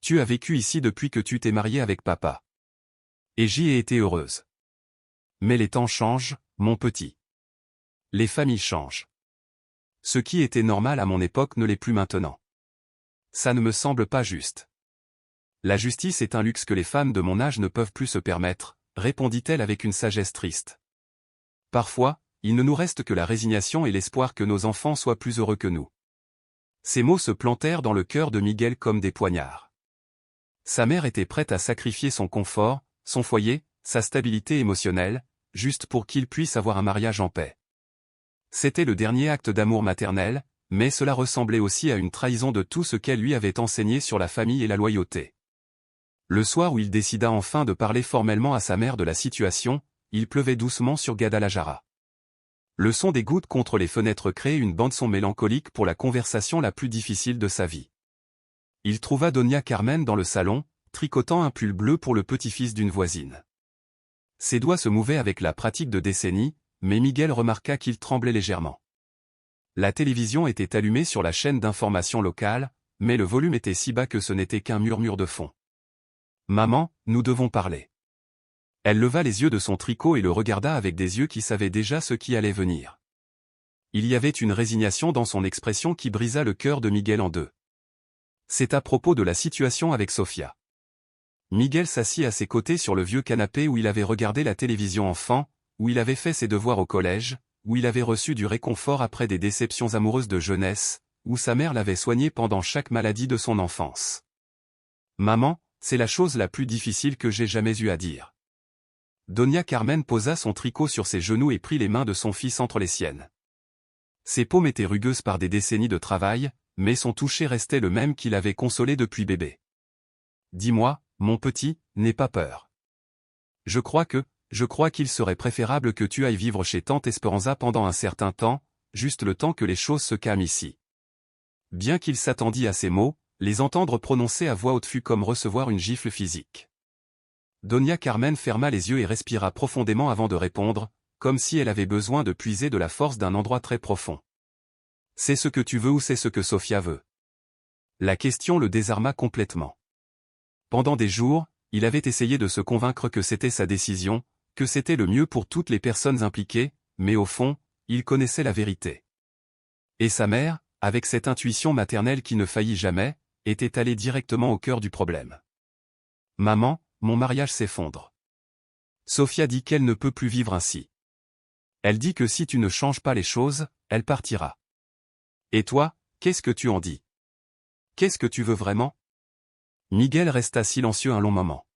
Tu as vécu ici depuis que tu t'es marié avec papa. Et j'y ai été heureuse. Mais les temps changent, mon petit. Les familles changent. Ce qui était normal à mon époque ne l'est plus maintenant. Ça ne me semble pas juste. La justice est un luxe que les femmes de mon âge ne peuvent plus se permettre, répondit-elle avec une sagesse triste. Parfois, il ne nous reste que la résignation et l'espoir que nos enfants soient plus heureux que nous. Ces mots se plantèrent dans le cœur de Miguel comme des poignards. Sa mère était prête à sacrifier son confort, son foyer, sa stabilité émotionnelle, juste pour qu'il puisse avoir un mariage en paix. C'était le dernier acte d'amour maternel, mais cela ressemblait aussi à une trahison de tout ce qu'elle lui avait enseigné sur la famille et la loyauté. Le soir où il décida enfin de parler formellement à sa mère de la situation, il pleuvait doucement sur Guadalajara. Le son des gouttes contre les fenêtres créait une bande-son mélancolique pour la conversation la plus difficile de sa vie. Il trouva Doña Carmen dans le salon, tricotant un pull bleu pour le petit-fils d'une voisine. Ses doigts se mouvaient avec la pratique de décennies, mais Miguel remarqua qu'il tremblait légèrement. La télévision était allumée sur la chaîne d'information locale, mais le volume était si bas que ce n'était qu'un murmure de fond. « Maman, nous devons parler. » Elle leva les yeux de son tricot et le regarda avec des yeux qui savaient déjà ce qui allait venir. Il y avait une résignation dans son expression qui brisa le cœur de Miguel en deux. C'est à propos de la situation avec Sofia. Miguel s'assit à ses côtés sur le vieux canapé où il avait regardé la télévision enfant, où il avait fait ses devoirs au collège, où il avait reçu du réconfort après des déceptions amoureuses de jeunesse, où sa mère l'avait soigné pendant chaque maladie de son enfance. « Maman, c'est la chose la plus difficile que j'ai jamais eu à dire. » Doña Carmen posa son tricot sur ses genoux et prit les mains de son fils entre les siennes. Ses paumes étaient rugueuses par des décennies de travail, mais son toucher restait le même qu'il avait consolé depuis bébé. « Dis-moi, mon petit, n'aie pas peur. Je crois qu'il serait préférable que tu ailles vivre chez tante Esperanza pendant un certain temps, juste le temps que les choses se calment ici. » Bien qu'il s'attendît à ces mots, les entendre prononcer à voix haute fut comme recevoir une gifle physique. Doña Carmen ferma les yeux et respira profondément avant de répondre, comme si elle avait besoin de puiser de la force d'un endroit très profond. « C'est ce que tu veux ou c'est ce que Sofia veut ?» La question le désarma complètement. Pendant des jours, il avait essayé de se convaincre que c'était sa décision, que c'était le mieux pour toutes les personnes impliquées, mais au fond, il connaissait la vérité. Et sa mère, avec cette intuition maternelle qui ne faillit jamais, était allée directement au cœur du problème. « Maman, mon mariage s'effondre. Sofia dit qu'elle ne peut plus vivre ainsi. Elle dit que si tu ne changes pas les choses, elle partira. Et toi, qu'est-ce que tu en dis? Qu'est-ce que tu veux vraiment ?» Miguel resta silencieux un long moment.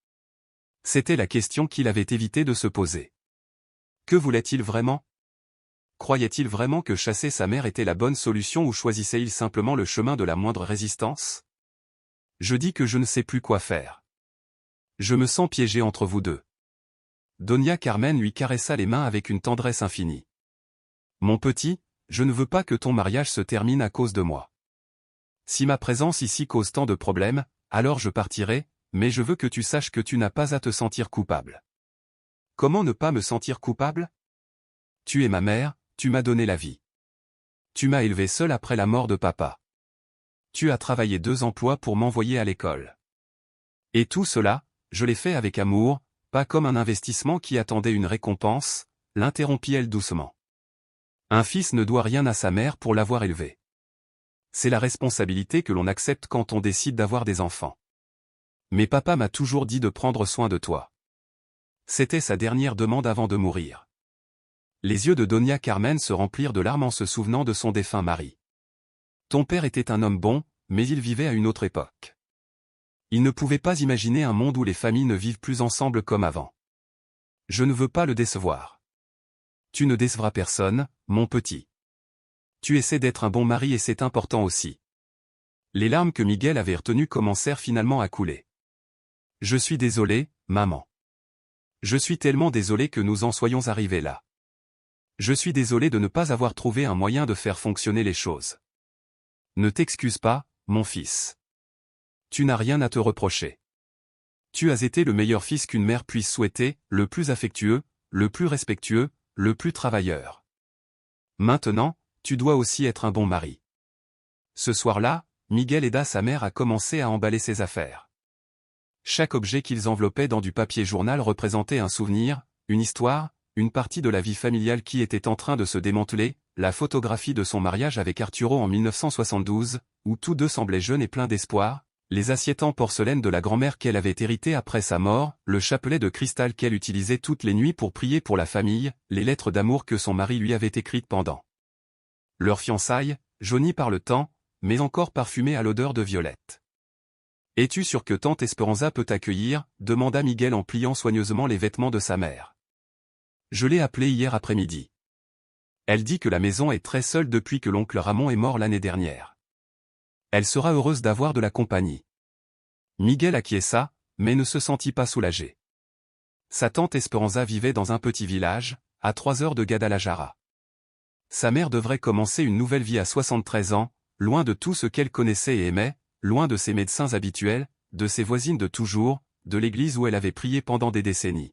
C'était la question qu'il avait évité de se poser. Que voulait-il vraiment? Croyait-il vraiment que chasser sa mère était la bonne solution ou choisissait-il simplement le chemin de la moindre résistance? Je dis que je ne sais plus quoi faire. Je me sens piégé entre vous deux. Donia Carmen lui caressa les mains avec une tendresse infinie. Mon petit, je ne veux pas que ton mariage se termine à cause de moi. Si ma présence ici cause tant de problèmes, alors je partirai, mais je veux que tu saches que tu n'as pas à te sentir coupable. Comment ne pas me sentir coupable? Tu es ma mère, tu m'as donné la vie. Tu m'as élevé seul après la mort de papa. Tu as travaillé 2 emplois pour m'envoyer à l'école. Et tout cela, je l'ai fait avec amour, pas comme un investissement qui attendait une récompense, l'interrompit-elle doucement. Un fils ne doit rien à sa mère pour l'avoir élevé. C'est la responsabilité que l'on accepte quand on décide d'avoir des enfants. Mais papa m'a toujours dit de prendre soin de toi. C'était sa dernière demande avant de mourir. Les yeux de Donia Carmen se remplirent de larmes en se souvenant de son défunt mari. Ton père était un homme bon, mais il vivait à une autre époque. Il ne pouvait pas imaginer un monde où les familles ne vivent plus ensemble comme avant. Je ne veux pas le décevoir. Tu ne décevras personne, mon petit. Tu essaies d'être un bon mari et c'est important aussi. Les larmes que Miguel avait retenues commencèrent finalement à couler. Je suis désolé, maman. Je suis tellement désolé que nous en soyons arrivés là. Je suis désolé de ne pas avoir trouvé un moyen de faire fonctionner les choses. Ne t'excuse pas, mon fils. Tu n'as rien à te reprocher. Tu as été le meilleur fils qu'une mère puisse souhaiter, le plus affectueux, le plus respectueux, le plus travailleur. Maintenant, tu dois aussi être un bon mari. Ce soir-là, Miguel aida sa mère à commencer à emballer ses affaires. Chaque objet qu'ils enveloppaient dans du papier journal représentait un souvenir, une histoire, une partie de la vie familiale qui était en train de se démanteler, la photographie de son mariage avec Arturo en 1972, où tous deux semblaient jeunes et pleins d'espoir, les assiettes en porcelaine de la grand-mère qu'elle avait héritée après sa mort, le chapelet de cristal qu'elle utilisait toutes les nuits pour prier pour la famille, les lettres d'amour que son mari lui avait écrites pendant leur fiançailles, jaunies par le temps, mais encore parfumées à l'odeur de violette. « Es-tu sûr que tante Esperanza peut t'accueillir » demanda Miguel en pliant soigneusement les vêtements de sa mère. Je l'ai appelée hier après-midi. Elle dit que la maison est très seule depuis que l'oncle Ramon est mort l'année dernière. Elle sera heureuse d'avoir de la compagnie. Miguel acquiesça, mais ne se sentit pas soulagé. Sa tante Esperanza vivait dans un petit village, à 3 heures de Guadalajara. Sa mère devrait commencer une nouvelle vie à 73 ans, loin de tout ce qu'elle connaissait et aimait, loin de ses médecins habituels, de ses voisines de toujours, de l'église où elle avait prié pendant des décennies.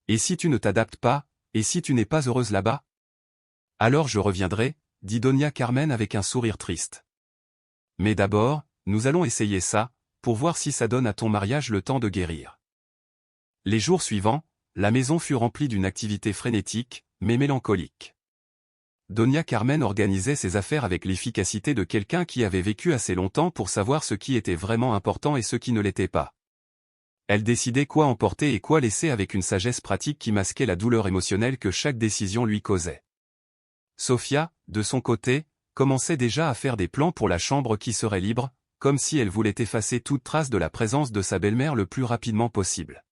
Et si tu ne t'adaptes pas, et si tu n'es pas heureuse là-bas? Alors je reviendrai, dit Donia Carmen avec un sourire triste. Mais d'abord, nous allons essayer ça, pour voir si ça donne à ton mariage le temps de guérir. Les jours suivants, la maison fut remplie d'une activité frénétique, mais mélancolique. Donia Carmen organisait ses affaires avec l'efficacité de quelqu'un qui avait vécu assez longtemps pour savoir ce qui était vraiment important et ce qui ne l'était pas. Elle décidait quoi emporter et quoi laisser avec une sagesse pratique qui masquait la douleur émotionnelle que chaque décision lui causait. Sofia, de son côté, commençait déjà à faire des plans pour la chambre qui serait libre, comme si elle voulait effacer toute trace de la présence de sa belle-mère le plus rapidement possible.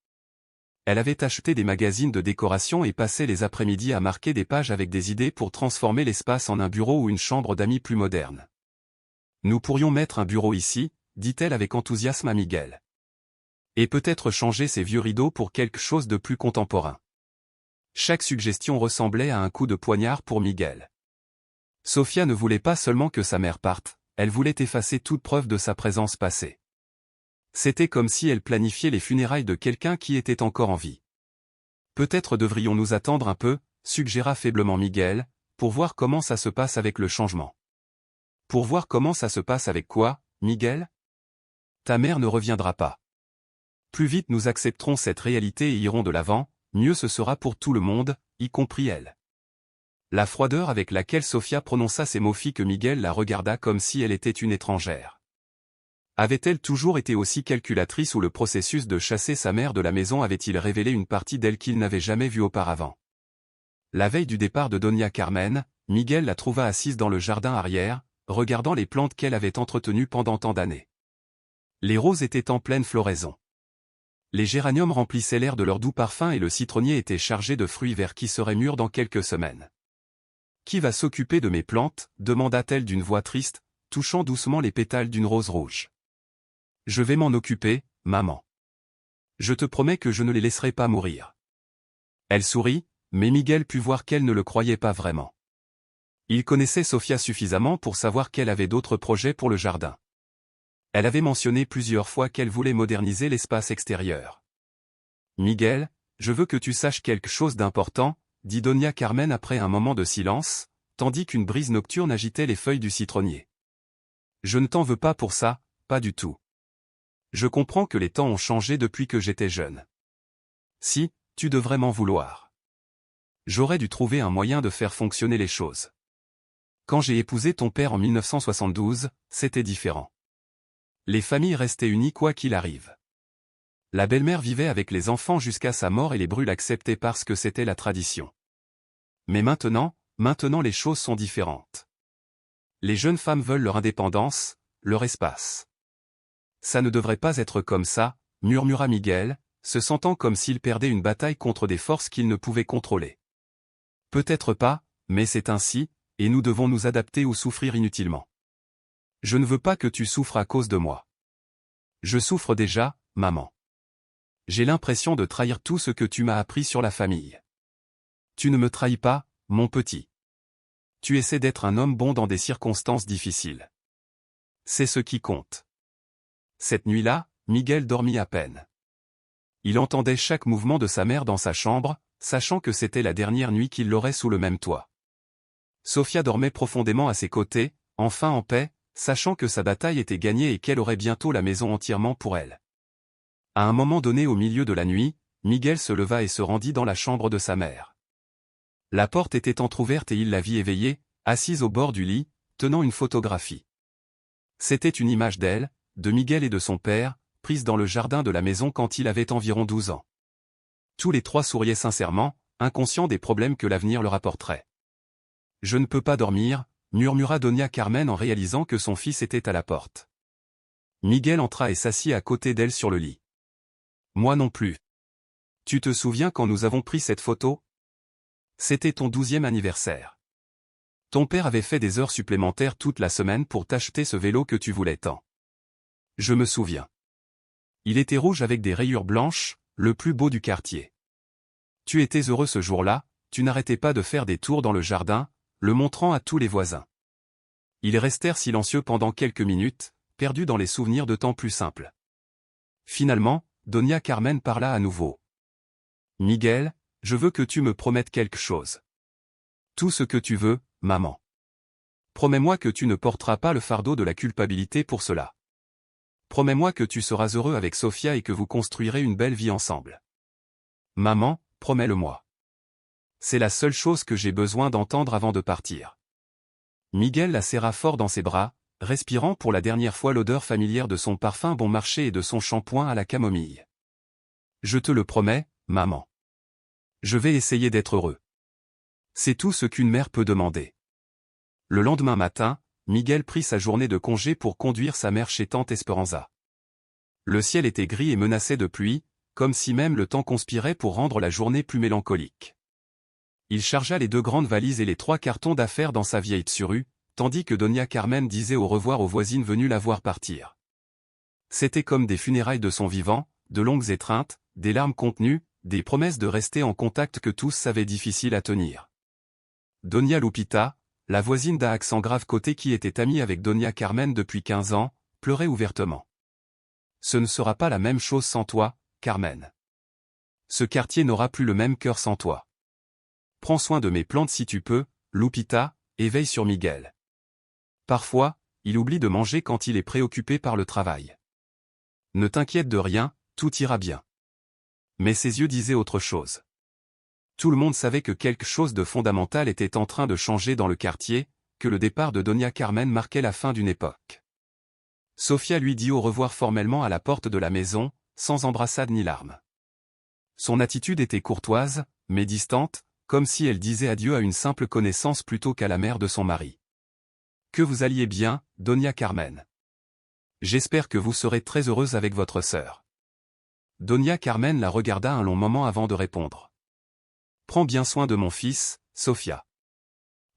Elle avait acheté des magazines de décoration et passait les après-midi à marquer des pages avec des idées pour transformer l'espace en un bureau ou une chambre d'amis plus moderne. Nous pourrions mettre un bureau ici, dit-elle avec enthousiasme à Miguel. Et peut-être changer ces vieux rideaux pour quelque chose de plus contemporain. Chaque suggestion ressemblait à un coup de poignard pour Miguel. Sofia ne voulait pas seulement que sa mère parte, elle voulait effacer toute preuve de sa présence passée. C'était comme si elle planifiait les funérailles de quelqu'un qui était encore en vie. Peut-être devrions-nous attendre un peu, suggéra faiblement Miguel, pour voir comment ça se passe avec le changement. Pour voir comment ça se passe avec quoi, Miguel? Ta mère ne reviendra pas. Plus vite nous accepterons cette réalité et irons de l'avant, mieux ce sera pour tout le monde, y compris elle. La froideur avec laquelle Sofia prononça ces mots fit que Miguel la regarda comme si elle était une étrangère. Avait-elle toujours été aussi calculatrice ou le processus de chasser sa mère de la maison avait-il révélé une partie d'elle qu'il n'avait jamais vue auparavant? La veille du départ de Donia Carmen, Miguel la trouva assise dans le jardin arrière, regardant les plantes qu'elle avait entretenues pendant tant d'années. Les roses étaient en pleine floraison. Les géraniums remplissaient l'air de leur doux parfum et le citronnier était chargé de fruits verts qui seraient mûrs dans quelques semaines. Qui va s'occuper de mes plantes, demanda-t-elle d'une voix triste, touchant doucement les pétales d'une rose rouge. Je vais m'en occuper, maman. Je te promets que je ne les laisserai pas mourir. Elle sourit, mais Miguel put voir qu'elle ne le croyait pas vraiment. Il connaissait Sofia suffisamment pour savoir qu'elle avait d'autres projets pour le jardin. Elle avait mentionné plusieurs fois qu'elle voulait moderniser l'espace extérieur. Miguel, je veux que tu saches quelque chose d'important, dit Doña Carmen après un moment de silence, tandis qu'une brise nocturne agitait les feuilles du citronnier. Je ne t'en veux pas pour ça, pas du tout. Je comprends que les temps ont changé depuis que j'étais jeune. Si, tu devrais m'en vouloir. J'aurais dû trouver un moyen de faire fonctionner les choses. Quand j'ai épousé ton père en 1972, c'était différent. Les familles restaient unies quoi qu'il arrive. La belle-mère vivait avec les enfants jusqu'à sa mort et les Brûle l'acceptaient parce que c'était la tradition. Mais maintenant les choses sont différentes. Les jeunes femmes veulent leur indépendance, leur espace. Ça ne devrait pas être comme ça, murmura Miguel, se sentant comme s'il perdait une bataille contre des forces qu'il ne pouvait contrôler. Peut-être pas, mais c'est ainsi, et nous devons nous adapter ou souffrir inutilement. Je ne veux pas que tu souffres à cause de moi. Je souffre déjà, maman. J'ai l'impression de trahir tout ce que tu m'as appris sur la famille. Tu ne me trahis pas, mon petit. Tu essaies d'être un homme bon dans des circonstances difficiles. C'est ce qui compte. Cette nuit-là, Miguel dormit à peine. Il entendait chaque mouvement de sa mère dans sa chambre, sachant que c'était la dernière nuit qu'il l'aurait sous le même toit. Sofia dormait profondément à ses côtés, enfin en paix, sachant que sa bataille était gagnée et qu'elle aurait bientôt la maison entièrement pour elle. À un moment donné au milieu de la nuit, Miguel se leva et se rendit dans la chambre de sa mère. La porte était entr'ouverte et il la vit éveillée, assise au bord du lit, tenant une photographie. C'était une image d'elle, de Miguel et de son père, prise dans le jardin de la maison quand il avait environ 12 ans. Tous les trois souriaient sincèrement, inconscients des problèmes que l'avenir leur apporterait. « Je ne peux pas dormir », murmura Doña Carmen en réalisant que son fils était à la porte. Miguel entra et s'assit à côté d'elle sur le lit. « Moi non plus. Tu te souviens quand nous avons pris cette photo ? C'était ton 12e anniversaire. Ton père avait fait des heures supplémentaires toute la semaine pour t'acheter ce vélo que tu voulais tant. Je me souviens. Il était rouge avec des rayures blanches, le plus beau du quartier. Tu étais heureux ce jour-là, tu n'arrêtais pas de faire des tours dans le jardin, le montrant à tous les voisins. Ils restèrent silencieux pendant quelques minutes, perdus dans les souvenirs de temps plus simples. Finalement, Doña Carmen parla à nouveau. « Miguel, je veux que tu me promettes quelque chose. Tout ce que tu veux, maman. Promets-moi que tu ne porteras pas le fardeau de la culpabilité pour cela. Promets-moi que tu seras heureux avec Sofia et que vous construirez une belle vie ensemble. Maman, promets-le-moi. C'est la seule chose que j'ai besoin d'entendre avant de partir. » Miguel la serra fort dans ses bras, respirant pour la dernière fois l'odeur familière de son parfum bon marché et de son shampoing à la camomille. « Je te le promets, maman. Je vais essayer d'être heureux. C'est tout ce qu'une mère peut demander. » Le lendemain matin, Miguel prit sa journée de congé pour conduire sa mère chez tante Esperanza. Le ciel était gris et menaçait de pluie, comme si même le temps conspirait pour rendre la journée plus mélancolique. Il chargea les 2 grandes valises et les 3 cartons d'affaires dans sa vieille Tsuru, tandis que Doña Carmen disait au revoir aux voisines venues la voir partir. C'était comme des funérailles de son vivant, de longues étreintes, des larmes contenues, des promesses de rester en contact que tous savaient difficiles à tenir. Doña Lupita, la voisine d'un accent grave côté qui était amie avec Doña Carmen depuis 15 ans, pleurait ouvertement. « Ce ne sera pas la même chose sans toi, Carmen. Ce quartier n'aura plus le même cœur sans toi. Prends soin de mes plantes si tu peux, Lupita, et veille sur Miguel. Parfois, il oublie de manger quand il est préoccupé par le travail. Ne t'inquiète de rien, tout ira bien. » Mais ses yeux disaient autre chose. Tout le monde savait que quelque chose de fondamental était en train de changer dans le quartier, que le départ de Doña Carmen marquait la fin d'une époque. Sofia lui dit au revoir formellement à la porte de la maison, sans embrassade ni larmes. Son attitude était courtoise, mais distante, comme si elle disait adieu à une simple connaissance plutôt qu'à la mère de son mari. « Que vous alliez bien, Doña Carmen. J'espère que vous serez très heureuse avec votre sœur. » Doña Carmen la regarda un long moment avant de répondre. « Prends bien soin de mon fils, Sofia.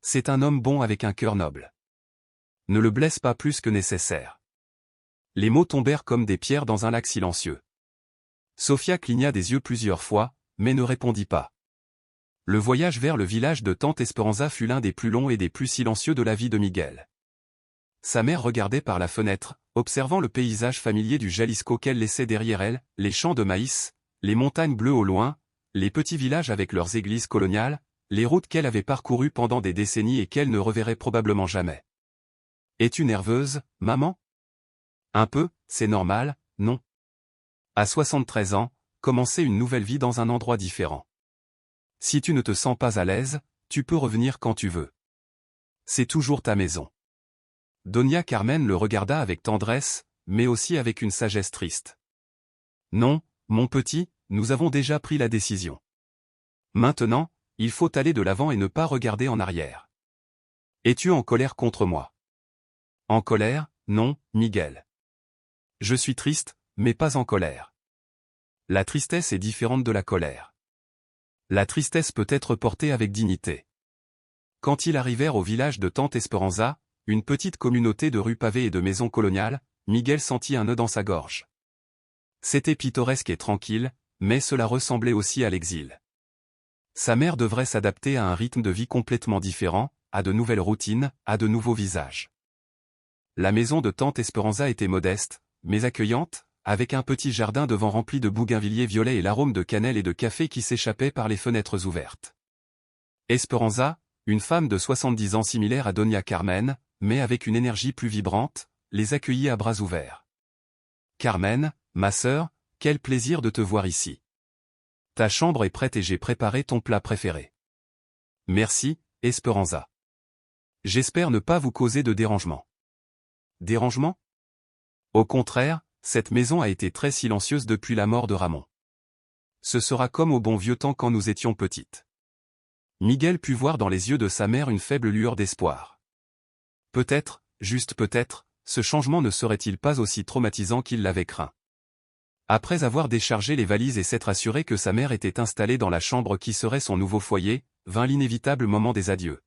C'est un homme bon avec un cœur noble. Ne le blesse pas plus que nécessaire. Les mots tombèrent comme des pierres dans un lac silencieux. Sofia cligna des yeux plusieurs fois, mais ne répondit pas. Le voyage vers le village de Tante Esperanza fut l'un des plus longs et des plus silencieux de la vie de Miguel. Sa mère regardait par la fenêtre, observant le paysage familier du Jalisco qu'elle laissait derrière elle, les champs de maïs, les montagnes bleues au loin, les petits villages avec leurs églises coloniales, les routes qu'elle avait parcourues pendant des décennies et qu'elle ne reverrait probablement jamais. « Es-tu nerveuse, maman ? » Un peu, c'est normal, non ? À 73 ans, commencer une nouvelle vie dans un endroit différent. Si tu ne te sens pas à l'aise, tu peux revenir quand tu veux. C'est toujours ta maison. Doña Carmen le regarda avec tendresse, mais aussi avec une sagesse triste. Non, mon petit, nous avons déjà pris la décision. Maintenant, il faut aller de l'avant et ne pas regarder en arrière. Es-tu en colère contre moi? En colère, non, Miguel. Je suis triste, mais pas en colère. La tristesse est différente de la colère. La tristesse peut être portée avec dignité. Quand ils arrivèrent au village de Tante Esperanza, une petite communauté de rues pavées et de maisons coloniales, Miguel sentit un nœud dans sa gorge. C'était pittoresque et tranquille, mais cela ressemblait aussi à l'exil. Sa mère devrait s'adapter à un rythme de vie complètement différent, à de nouvelles routines, à de nouveaux visages. La maison de Tante Esperanza était modeste, mais accueillante, avec un petit jardin devant rempli de bougainvilliers violets et l'arôme de cannelle et de café qui s'échappait par les fenêtres ouvertes. Esperanza, une femme de 70 ans similaire à Doña Carmen, mais avec une énergie plus vibrante, les accueillit à bras ouverts. « Carmen, ma sœur, quel plaisir de te voir ici. Ta chambre est prête et j'ai préparé ton plat préféré. » Merci, Esperanza. J'espère ne pas vous causer de dérangement. Dérangement? Au contraire, cette maison a été très silencieuse depuis la mort de Ramon. Ce sera comme au bon vieux temps quand nous étions petites. Miguel put voir dans les yeux de sa mère une faible lueur d'espoir. Peut-être, juste peut-être, ce changement ne serait-il pas aussi traumatisant qu'il l'avait craint. Après avoir déchargé les valises et s'être assuré que sa mère était installée dans la chambre qui serait son nouveau foyer, vint l'inévitable moment des adieux.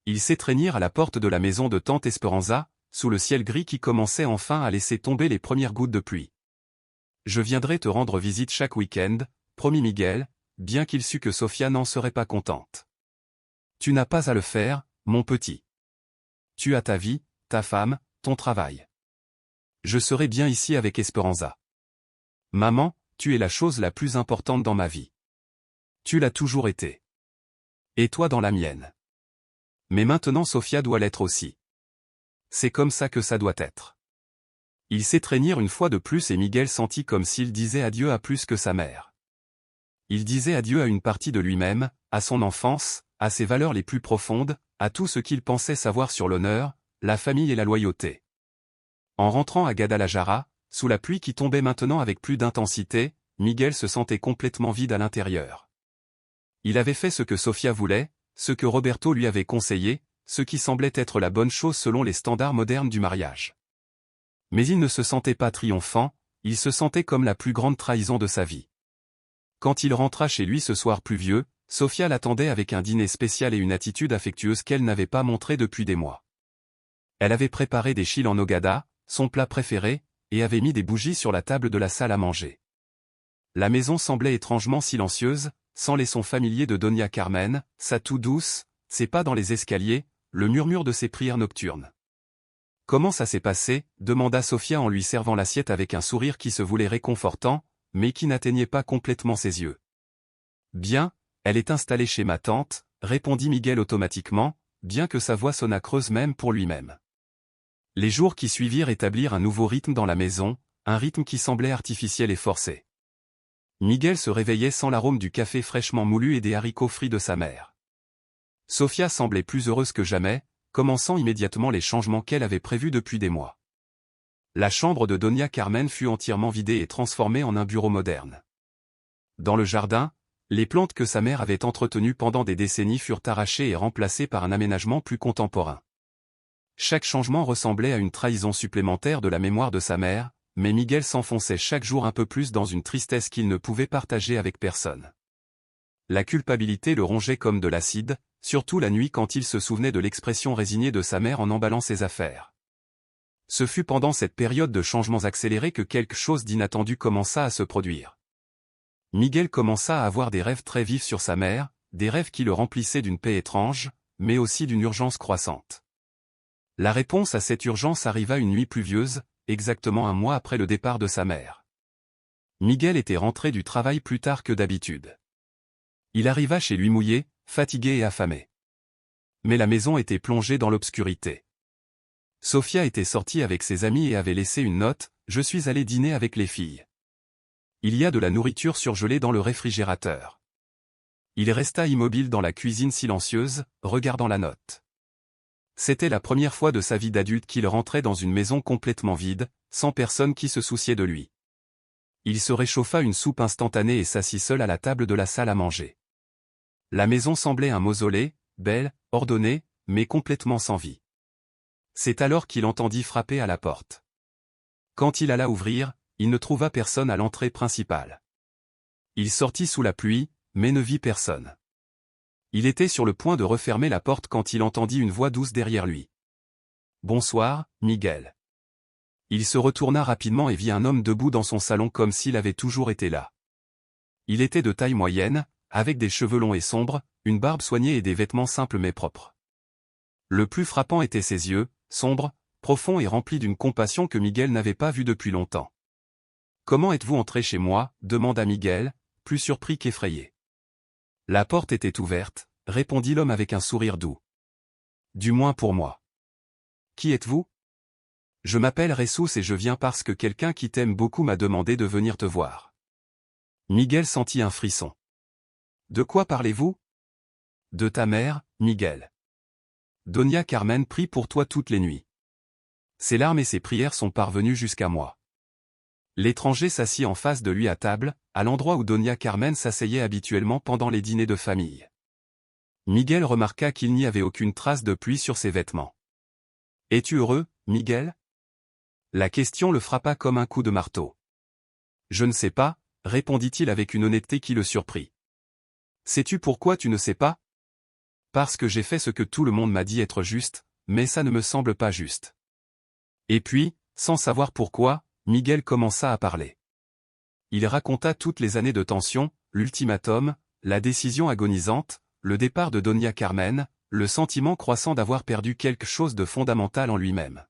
Ils s'étreignirent à la porte de la maison de Tante Esperanza, sous le ciel gris qui commençait enfin à laisser tomber les premières gouttes de pluie. « Je viendrai te rendre visite chaque week-end, promit Miguel, bien qu'il sût que Sofia n'en serait pas contente. « Tu n'as pas à le faire, mon petit. Tu as ta vie, ta femme, ton travail. Je serai bien ici avec Esperanza. Maman, tu es la chose la plus importante dans ma vie. Tu l'as toujours été. Et toi dans la mienne. Mais maintenant Sofia doit l'être aussi. C'est comme ça que ça doit être. » Ils s'étreignirent une fois de plus et Miguel sentit comme s'il disait adieu à plus que sa mère. Il disait adieu à une partie de lui-même, à son enfance, à ses valeurs les plus profondes, à tout ce qu'il pensait savoir sur l'honneur, la famille et la loyauté. En rentrant à Guadalajara, sous la pluie qui tombait maintenant avec plus d'intensité, Miguel se sentait complètement vide à l'intérieur. Il avait fait ce que Sofia voulait, ce que Roberto lui avait conseillé, ce qui semblait être la bonne chose selon les standards modernes du mariage. Mais il ne se sentait pas triomphant, il se sentait comme la plus grande trahison de sa vie. Quand il rentra chez lui ce soir pluvieux, Sofia l'attendait avec un dîner spécial et une attitude affectueuse qu'elle n'avait pas montrée depuis des mois. Elle avait préparé des chiles en nogada, son plat préféré, et avait mis des bougies sur la table de la salle à manger. La maison semblait étrangement silencieuse, sans les sons familiers de Doña Carmen, sa toux douce, ses pas dans les escaliers, le murmure de ses prières nocturnes. « Comment ça s'est passé ?» demanda Sofia en lui servant l'assiette avec un sourire qui se voulait réconfortant, mais qui n'atteignait pas complètement ses yeux. « Bien, elle est installée chez ma tante, » répondit Miguel automatiquement, bien que sa voix sonnât creuse même pour lui-même. Les jours qui suivirent établirent un nouveau rythme dans la maison, un rythme qui semblait artificiel et forcé. Miguel se réveillait sans l'arôme du café fraîchement moulu et des haricots frits de sa mère. Sofia semblait plus heureuse que jamais, commençant immédiatement les changements qu'elle avait prévus depuis des mois. La chambre de Doña Carmen fut entièrement vidée et transformée en un bureau moderne. Dans le jardin, les plantes que sa mère avait entretenues pendant des décennies furent arrachées et remplacées par un aménagement plus contemporain. Chaque changement ressemblait à une trahison supplémentaire de la mémoire de sa mère, mais Miguel s'enfonçait chaque jour un peu plus dans une tristesse qu'il ne pouvait partager avec personne. La culpabilité le rongeait comme de l'acide, surtout la nuit quand il se souvenait de l'expression résignée de sa mère en emballant ses affaires. Ce fut pendant cette période de changements accélérés que quelque chose d'inattendu commença à se produire. Miguel commença à avoir des rêves très vifs sur sa mère, des rêves qui le remplissaient d'une paix étrange, mais aussi d'une urgence croissante. La réponse à cette urgence arriva une nuit pluvieuse, exactement un mois après le départ de sa mère. Miguel était rentré du travail plus tard que d'habitude. Il arriva chez lui mouillé, fatigué et affamé. Mais la maison était plongée dans l'obscurité. Sofia était sortie avec ses amis et avait laissé une note, « Je suis allé dîner avec les filles. Il y a de la nourriture surgelée dans le réfrigérateur. » Il resta immobile dans la cuisine silencieuse, regardant la note. C'était la première fois de sa vie d'adulte qu'il rentrait dans une maison complètement vide, sans personne qui se souciait de lui. Il se réchauffa une soupe instantanée et s'assit seul à la table de la salle à manger. La maison semblait un mausolée, belle, ordonnée, mais complètement sans vie. C'est alors qu'il entendit frapper à la porte. Quand il alla ouvrir, il ne trouva personne à l'entrée principale. Il sortit sous la pluie, mais ne vit personne. Il était sur le point de refermer la porte quand il entendit une voix douce derrière lui. « Bonsoir, Miguel. » Il se retourna rapidement et vit un homme debout dans son salon comme s'il avait toujours été là. Il était de taille moyenne, avec des cheveux longs et sombres, une barbe soignée et des vêtements simples mais propres. Le plus frappant étaient ses yeux, sombres, profonds et remplis d'une compassion que Miguel n'avait pas vue depuis longtemps. « Comment êtes-vous entré chez moi » demanda Miguel, plus surpris qu'effrayé. La porte était ouverte, répondit l'homme avec un sourire doux. Du moins pour moi. Qui êtes-vous? Je m'appelle Jesus et je viens parce que quelqu'un qui t'aime beaucoup m'a demandé de venir te voir. Miguel sentit un frisson. De quoi parlez-vous? De ta mère, Miguel. Doña Carmen prie pour toi toutes les nuits. Ses larmes et ses prières sont parvenues jusqu'à moi. L'étranger s'assit en face de lui à table, à l'endroit où Doña Carmen s'asseyait habituellement pendant les dîners de famille. Miguel remarqua qu'il n'y avait aucune trace de pluie sur ses vêtements. « Es-tu heureux, Miguel ?» La question le frappa comme un coup de marteau. « Je ne sais pas » répondit-il avec une honnêteté qui le surprit. « Sais-tu pourquoi tu ne sais pas? Parce que j'ai fait ce que tout le monde m'a dit être juste, mais ça ne me semble pas juste. » Et puis, sans savoir pourquoi, Miguel commença à parler. Il raconta toutes les années de tension, l'ultimatum, la décision agonisante, le départ de Doña Carmen, le sentiment croissant d'avoir perdu quelque chose de fondamental en lui-même.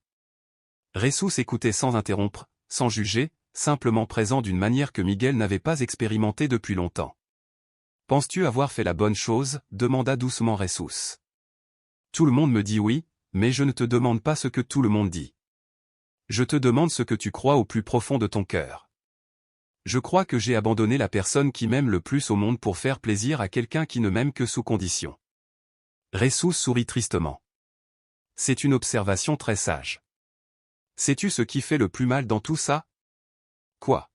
Jesus écoutait sans interrompre, sans juger, simplement présent d'une manière que Miguel n'avait pas expérimentée depuis longtemps. « Penses-tu avoir fait la bonne chose » demanda doucement Jesus. « Tout le monde me dit oui, mais je ne te demande pas ce que tout le monde dit. Je te demande ce que tu crois au plus profond de ton cœur. Je crois que j'ai abandonné la personne qui m'aime le plus au monde pour faire plaisir à quelqu'un qui ne m'aime que sous condition. » Jesus sourit tristement. « C'est une observation très sage. Sais-tu ce qui fait le plus mal dans tout ça? Quoi?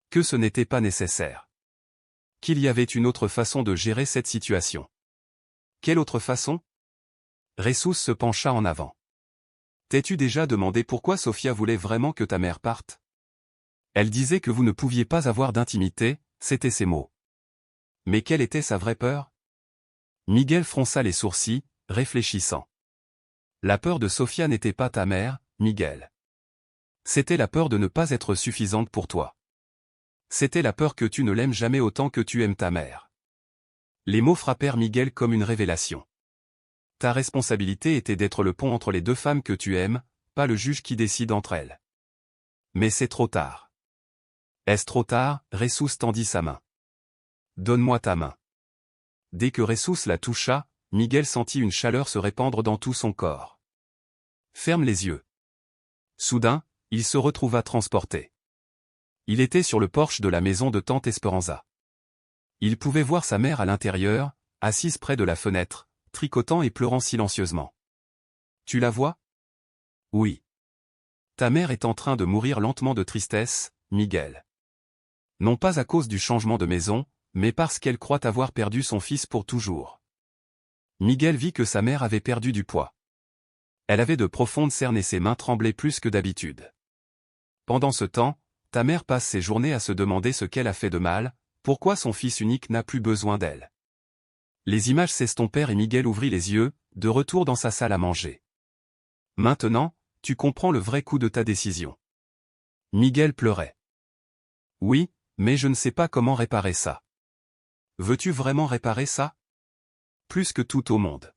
Que ce n'était pas nécessaire. Qu'il y avait une autre façon de gérer cette situation. Quelle autre façon? Jesus se pencha en avant. T'es-tu déjà demandé pourquoi Sofia voulait vraiment que ta mère parte? Elle disait que vous ne pouviez pas avoir d'intimité, c'étaient ses mots. Mais quelle était sa vraie peur? Miguel fronça les sourcils, réfléchissant. La peur de Sofia n'était pas ta mère, Miguel. C'était la peur de ne pas être suffisante pour toi. C'était la peur que tu ne l'aimes jamais autant que tu aimes ta mère. Les mots frappèrent Miguel comme une révélation. Ta responsabilité était d'être le pont entre les deux femmes que tu aimes, pas le juge qui décide entre elles. Mais c'est trop tard. Est-ce trop tard? Jesus tendit sa main. Donne-moi ta main. Dès que Jesus la toucha, Miguel sentit une chaleur se répandre dans tout son corps. Ferme les yeux. Soudain, il se retrouva transporté. Il était sur le porche de la maison de tante Esperanza. Il pouvait voir sa mère à l'intérieur, assise près de la fenêtre, tricotant et pleurant silencieusement. Tu la vois? Oui. Ta mère est en train de mourir lentement de tristesse, Miguel. Non pas à cause du changement de maison, mais parce qu'elle croit avoir perdu son fils pour toujours. Miguel vit que sa mère avait perdu du poids. Elle avait de profondes cernes et ses mains tremblaient plus que d'habitude. Pendant ce temps, ta mère passe ses journées à se demander ce qu'elle a fait de mal, pourquoi son fils unique n'a plus besoin d'elle. Les images s'estompèrent et Miguel ouvrit les yeux, de retour dans sa salle à manger. Maintenant, tu comprends le vrai coup de ta décision. Miguel pleurait. Oui, mais je ne sais pas comment réparer ça. Veux-tu vraiment réparer ça? Plus que tout au monde.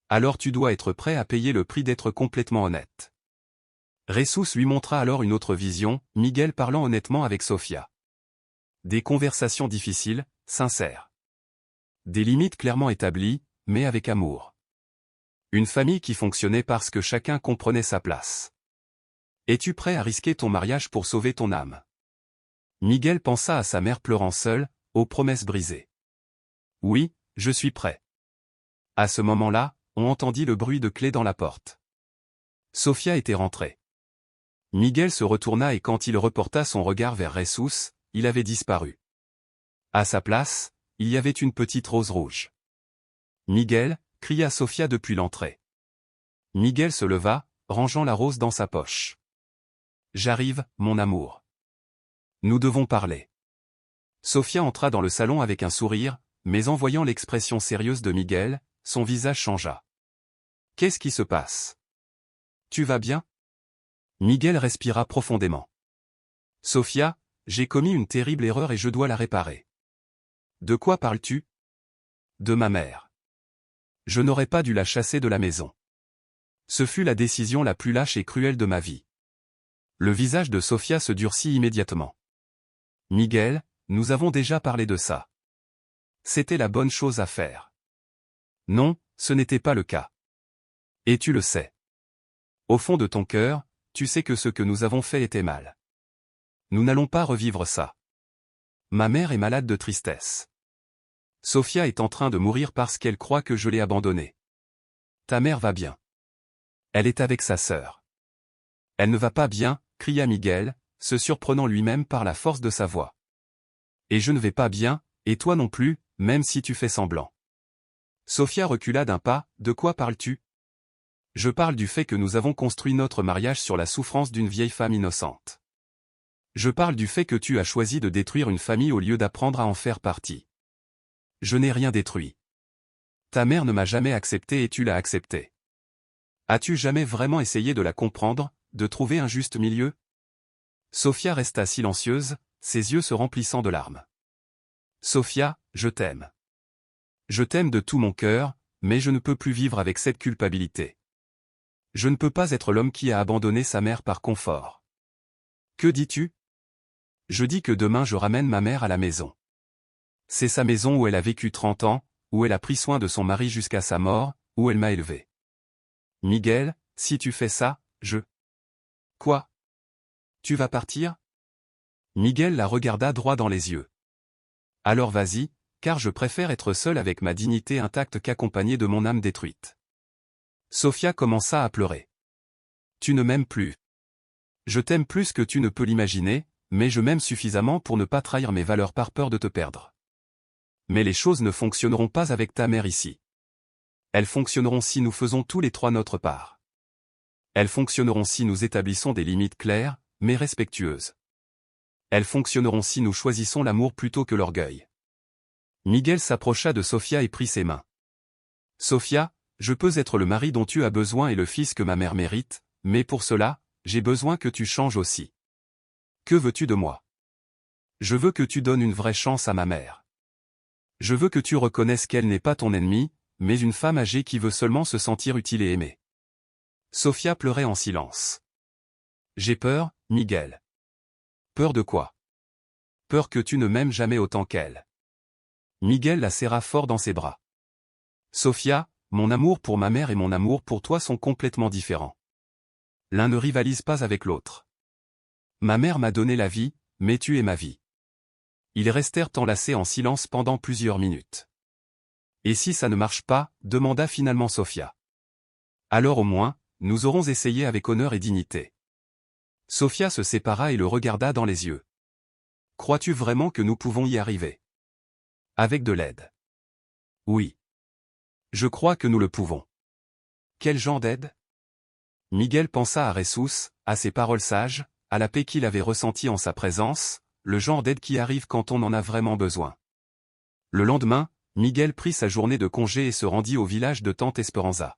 Alors tu dois être prêt à payer le prix d'être complètement honnête. Jesús lui montra alors une autre vision, Miguel parlant honnêtement avec Sofia. Des conversations difficiles, sincères. Des limites clairement établies, mais avec amour. Une famille qui fonctionnait parce que chacun comprenait sa place. Es-tu prêt à risquer ton mariage pour sauver ton âme? Miguel pensa à sa mère pleurant seule, aux promesses brisées. Oui, je suis prêt. À ce moment-là, on entendit le bruit de clés dans la porte. Sofia était rentrée. Miguel se retourna et quand il reporta son regard vers Jesús, il avait disparu. À sa place, il y avait une petite rose rouge. Miguel, cria Sofia depuis l'entrée. Miguel se leva, rangeant la rose dans sa poche. J'arrive, mon amour. Nous devons parler. Sofia entra dans le salon avec un sourire, mais en voyant l'expression sérieuse de Miguel, son visage changea. Qu'est-ce qui se passe? Tu vas bien? Miguel respira profondément. Sofia, j'ai commis une terrible erreur et je dois la réparer. De quoi parles-tu? De ma mère. Je n'aurais pas dû la chasser de la maison. Ce fut la décision la plus lâche et cruelle de ma vie. Le visage de Sofia se durcit immédiatement. Miguel, nous avons déjà parlé de ça. C'était la bonne chose à faire. Non, ce n'était pas le cas. Et tu le sais. Au fond de ton cœur, tu sais que ce que nous avons fait était mal. Nous n'allons pas revivre ça. Ma mère est malade de tristesse. Sofia est en train de mourir parce qu'elle croit que je l'ai abandonnée. Ta mère va bien. Elle est avec sa sœur. Elle ne va pas bien, cria Miguel, se surprenant lui-même par la force de sa voix. Et je ne vais pas bien, et toi non plus, même si tu fais semblant. Sofia recula d'un pas, de quoi parles-tu? Je parle du fait que nous avons construit notre mariage sur la souffrance d'une vieille femme innocente. Je parle du fait que tu as choisi de détruire une famille au lieu d'apprendre à en faire partie. Je n'ai rien détruit. Ta mère ne m'a jamais accepté et tu l'as acceptée. As-tu jamais vraiment essayé de la comprendre, de trouver un juste milieu? Sofia resta silencieuse, ses yeux se remplissant de larmes. Sofia, je t'aime. Je t'aime de tout mon cœur, mais je ne peux plus vivre avec cette culpabilité. Je ne peux pas être l'homme qui a abandonné sa mère par confort. Que dis-tu? Je dis que demain je ramène ma mère à la maison. C'est sa maison où elle a vécu 30 ans, où elle a pris soin de son mari jusqu'à sa mort, où elle m'a élevé. Miguel, si tu fais ça, je... Quoi? Tu vas partir? Miguel la regarda droit dans les yeux. Alors vas-y, car je préfère être seul avec ma dignité intacte qu'accompagné de mon âme détruite. Sofia commença à pleurer. Tu ne m'aimes plus. Je t'aime plus que tu ne peux l'imaginer, mais je m'aime suffisamment pour ne pas trahir mes valeurs par peur de te perdre. Mais les choses ne fonctionneront pas avec ta mère ici. Elles fonctionneront si nous faisons tous les trois notre part. Elles fonctionneront si nous établissons des limites claires, mais respectueuses. Elles fonctionneront si nous choisissons l'amour plutôt que l'orgueil. Miguel s'approcha de Sofia et prit ses mains. Sofia, je peux être le mari dont tu as besoin et le fils que ma mère mérite, mais pour cela, j'ai besoin que tu changes aussi. Que veux-tu de moi? Je veux que tu donnes une vraie chance à ma mère. Je veux que tu reconnaisses qu'elle n'est pas ton ennemie, mais une femme âgée qui veut seulement se sentir utile et aimée. Sofia pleurait en silence. J'ai peur, Miguel. Peur de quoi? Peur que tu ne m'aimes jamais autant qu'elle. Miguel la serra fort dans ses bras. Sofia, mon amour pour ma mère et mon amour pour toi sont complètement différents. L'un ne rivalise pas avec l'autre. Ma mère m'a donné la vie, mais tu es ma vie. Ils restèrent enlacés en silence pendant plusieurs minutes. Et si ça ne marche pas, demanda finalement Sofia. Alors au moins, nous aurons essayé avec honneur et dignité. Sofia se sépara et le regarda dans les yeux. Crois-tu vraiment que nous pouvons y arriver? Avec de l'aide. Oui. Je crois que nous le pouvons. Quel genre d'aide? Miguel pensa à Jesús, à ses paroles sages, à la paix qu'il avait ressentie en sa présence, le genre d'aide qui arrive quand on en a vraiment besoin. Le lendemain, Miguel prit sa journée de congé et se rendit au village de Tante Esperanza.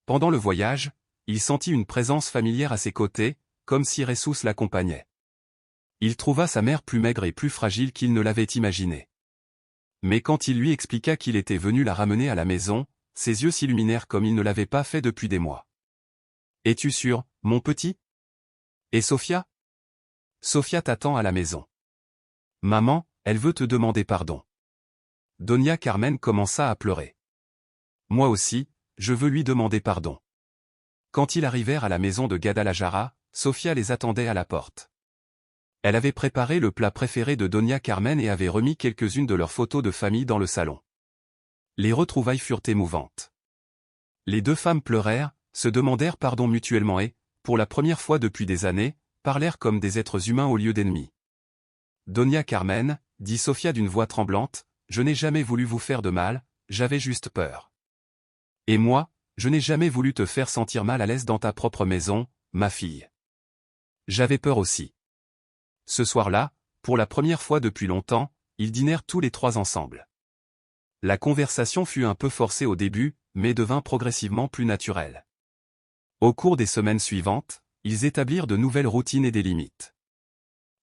Pendant le voyage, il sentit une présence familière à ses côtés, comme si Jesús l'accompagnait. Il trouva sa mère plus maigre et plus fragile qu'il ne l'avait imaginé. Mais quand il lui expliqua qu'il était venu la ramener à la maison, ses yeux s'illuminèrent comme il ne l'avait pas fait depuis des mois. « Es-tu sûr, mon petit? Et Sofia? Sofia t'attend à la maison. Maman, elle veut te demander pardon. » Doña Carmen commença à pleurer. Moi aussi, je veux lui demander pardon. Quand ils arrivèrent à la maison de Guadalajara, Sofia les attendait à la porte. Elle avait préparé le plat préféré de Doña Carmen et avait remis quelques-unes de leurs photos de famille dans le salon. Les retrouvailles furent émouvantes. Les deux femmes pleurèrent, se demandèrent pardon mutuellement et, pour la première fois depuis des années, parlèrent comme des êtres humains au lieu d'ennemis. Doña Carmen, dit Sofia d'une voix tremblante, je n'ai jamais voulu vous faire de mal, j'avais juste peur. Et moi, je n'ai jamais voulu te faire sentir mal à l'aise dans ta propre maison, ma fille. J'avais peur aussi. Ce soir-là, pour la première fois depuis longtemps, ils dînèrent tous les trois ensemble. La conversation fut un peu forcée au début, mais devint progressivement plus naturelle. Au cours des semaines suivantes, ils établirent de nouvelles routines et des limites.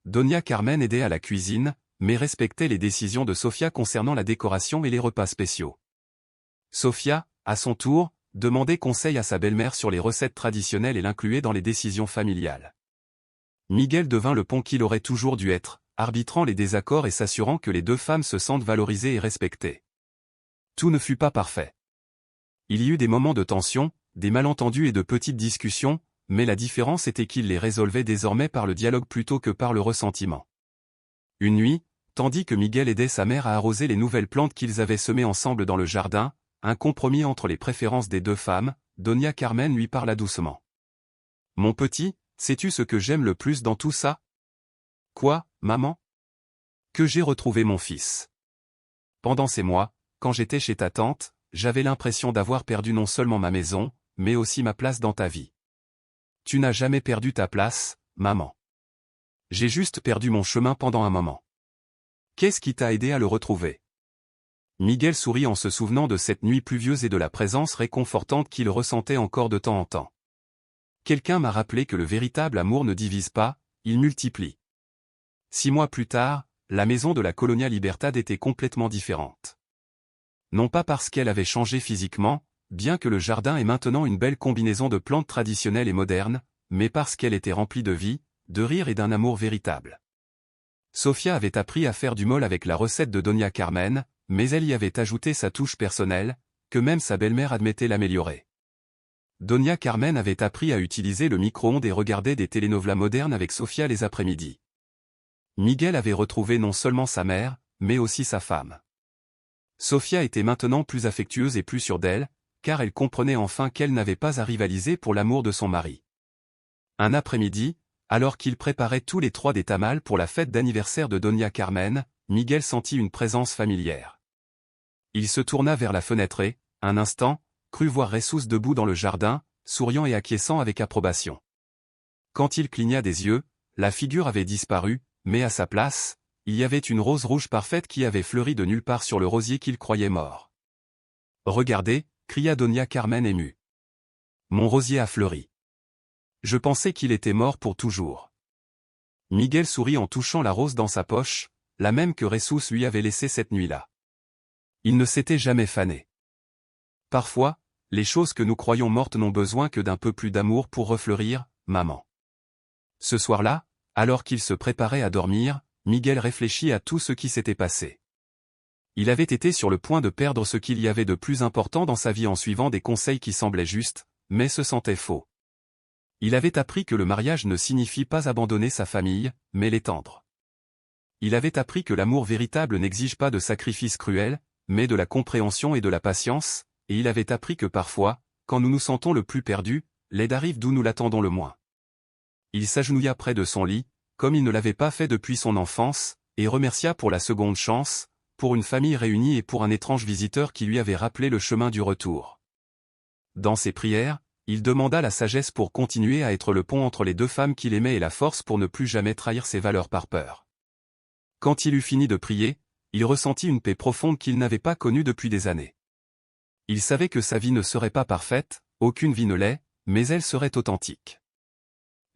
Doña Carmen aidait à la cuisine, mais respectait les décisions de Sofia concernant la décoration et les repas spéciaux. Sofia, à son tour, demandait conseil à sa belle-mère sur les recettes traditionnelles et l'incluait dans les décisions familiales. Miguel devint le pont qu'il aurait toujours dû être, arbitrant les désaccords et s'assurant que les deux femmes se sentent valorisées et respectées. Tout ne fut pas parfait. Il y eut des moments de tension, des malentendus et de petites discussions, mais la différence était qu'il les résolvait désormais par le dialogue plutôt que par le ressentiment. Une nuit, tandis que Miguel aidait sa mère à arroser les nouvelles plantes qu'ils avaient semées ensemble dans le jardin, un compromis entre les préférences des deux femmes, Doña Carmen lui parla doucement. « Mon petit, sais-tu ce que j'aime le plus dans tout ça? »« Quoi, maman ? » ?»« Que j'ai retrouvé mon fils. Pendant ces mois, quand j'étais chez ta tante, j'avais l'impression d'avoir perdu non seulement ma maison, mais aussi ma place dans ta vie. Tu n'as jamais perdu ta place, maman. J'ai juste perdu mon chemin pendant un moment. Qu'est-ce qui t'a aidé à le retrouver? Miguel sourit en se souvenant de cette nuit pluvieuse et de la présence réconfortante qu'il ressentait encore de temps en temps. Quelqu'un m'a rappelé que le véritable amour ne divise pas, il multiplie. 6 mois plus tard, la maison de la Colonia Libertad était complètement différente. Non pas parce qu'elle avait changé physiquement, bien que le jardin ait maintenant une belle combinaison de plantes traditionnelles et modernes, mais parce qu'elle était remplie de vie, de rire et d'un amour véritable. Sofia avait appris à faire du mole avec la recette de Doña Carmen, mais elle y avait ajouté sa touche personnelle, que même sa belle-mère admettait l'améliorer. Doña Carmen avait appris à utiliser le micro-ondes et regardait des telenovelas modernes avec Sofia les après-midi. Miguel avait retrouvé non seulement sa mère, mais aussi sa femme. Sofia était maintenant plus affectueuse et plus sûre d'elle, car elle comprenait enfin qu'elle n'avait pas à rivaliser pour l'amour de son mari. Un après-midi, alors qu'ils préparaient tous les trois des tamales pour la fête d'anniversaire de Doña Carmen, Miguel sentit une présence familière. Il se tourna vers la fenêtre et, un instant, crut voir Jesús debout dans le jardin, souriant et acquiesçant avec approbation. Quand il cligna des yeux, la figure avait disparu, mais à sa place, il y avait une rose rouge parfaite qui avait fleuri de nulle part sur le rosier qu'il croyait mort. « Regardez » cria Doña Carmen émue. « Mon rosier a fleuri. Je pensais qu'il était mort pour toujours. » Miguel sourit en touchant la rose dans sa poche, la même que Jesús lui avait laissée cette nuit-là. Il ne s'était jamais fané. Parfois, les choses que nous croyons mortes n'ont besoin que d'un peu plus d'amour pour refleurir, maman. Ce soir-là, alors qu'il se préparait à dormir, Miguel réfléchit à tout ce qui s'était passé. Il avait été sur le point de perdre ce qu'il y avait de plus important dans sa vie en suivant des conseils qui semblaient justes, mais se sentaient faux. Il avait appris que le mariage ne signifie pas abandonner sa famille, mais l'étendre. Il avait appris que l'amour véritable n'exige pas de sacrifices cruels, mais de la compréhension et de la patience, et il avait appris que parfois, quand nous nous sentons le plus perdus, l'aide arrive d'où nous l'attendons le moins. Il s'agenouilla près de son lit, comme il ne l'avait pas fait depuis son enfance, et remercia pour la seconde chance, pour une famille réunie et pour un étrange visiteur qui lui avait rappelé le chemin du retour. Dans ses prières, il demanda la sagesse pour continuer à être le pont entre les deux femmes qu'il aimait et la force pour ne plus jamais trahir ses valeurs par peur. Quand il eut fini de prier, Il ressentit une paix profonde qu'il n'avait pas connue depuis des années. Il savait que sa vie ne serait pas parfaite, aucune vie ne l'est, mais elle serait authentique.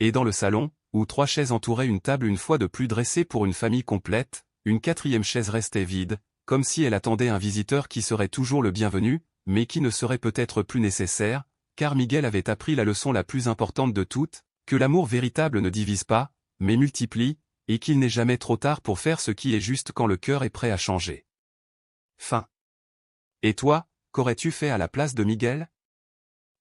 Et dans le salon, où 3 chaises entouraient une table une fois de plus dressée pour une famille complète, une 4e chaise restait vide, comme si elle attendait un visiteur qui serait toujours le bienvenu, mais qui ne serait peut-être plus nécessaire, car Miguel avait appris la leçon la plus importante de toutes, que l'amour véritable ne divise pas, mais multiplie, et qu'il n'est jamais trop tard pour faire ce qui est juste quand le cœur est prêt à changer. Fin. Et toi, qu'aurais-tu fait à la place de Miguel?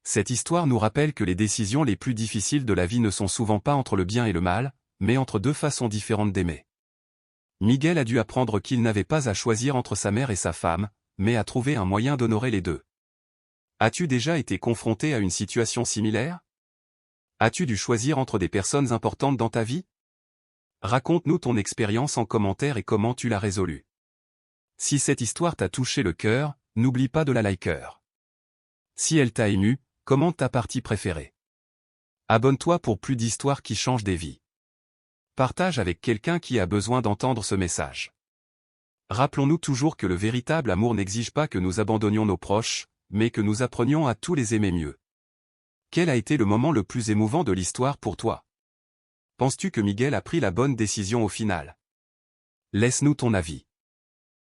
Cette histoire nous rappelle que les décisions les plus difficiles de la vie ne sont souvent pas entre le bien et le mal, mais entre 2 façons différentes d'aimer. Miguel a dû apprendre qu'il n'avait pas à choisir entre sa mère et sa femme, mais à trouver un moyen d'honorer les deux. As-tu déjà été confronté à une situation similaire? As-tu dû choisir entre des personnes importantes dans ta vie? Raconte-nous ton expérience en commentaire et comment tu l'as résolue. Si cette histoire t'a touché le cœur, n'oublie pas de la liker. Si elle t'a ému, commente ta partie préférée. Abonne-toi pour plus d'histoires qui changent des vies. Partage avec quelqu'un qui a besoin d'entendre ce message. Rappelons-nous toujours que le véritable amour n'exige pas que nous abandonnions nos proches, mais que nous apprenions à tous les aimer mieux. Quel a été le moment le plus émouvant de l'histoire pour toi? Penses-tu que Miguel a pris la bonne décision au final? Laisse-nous ton avis.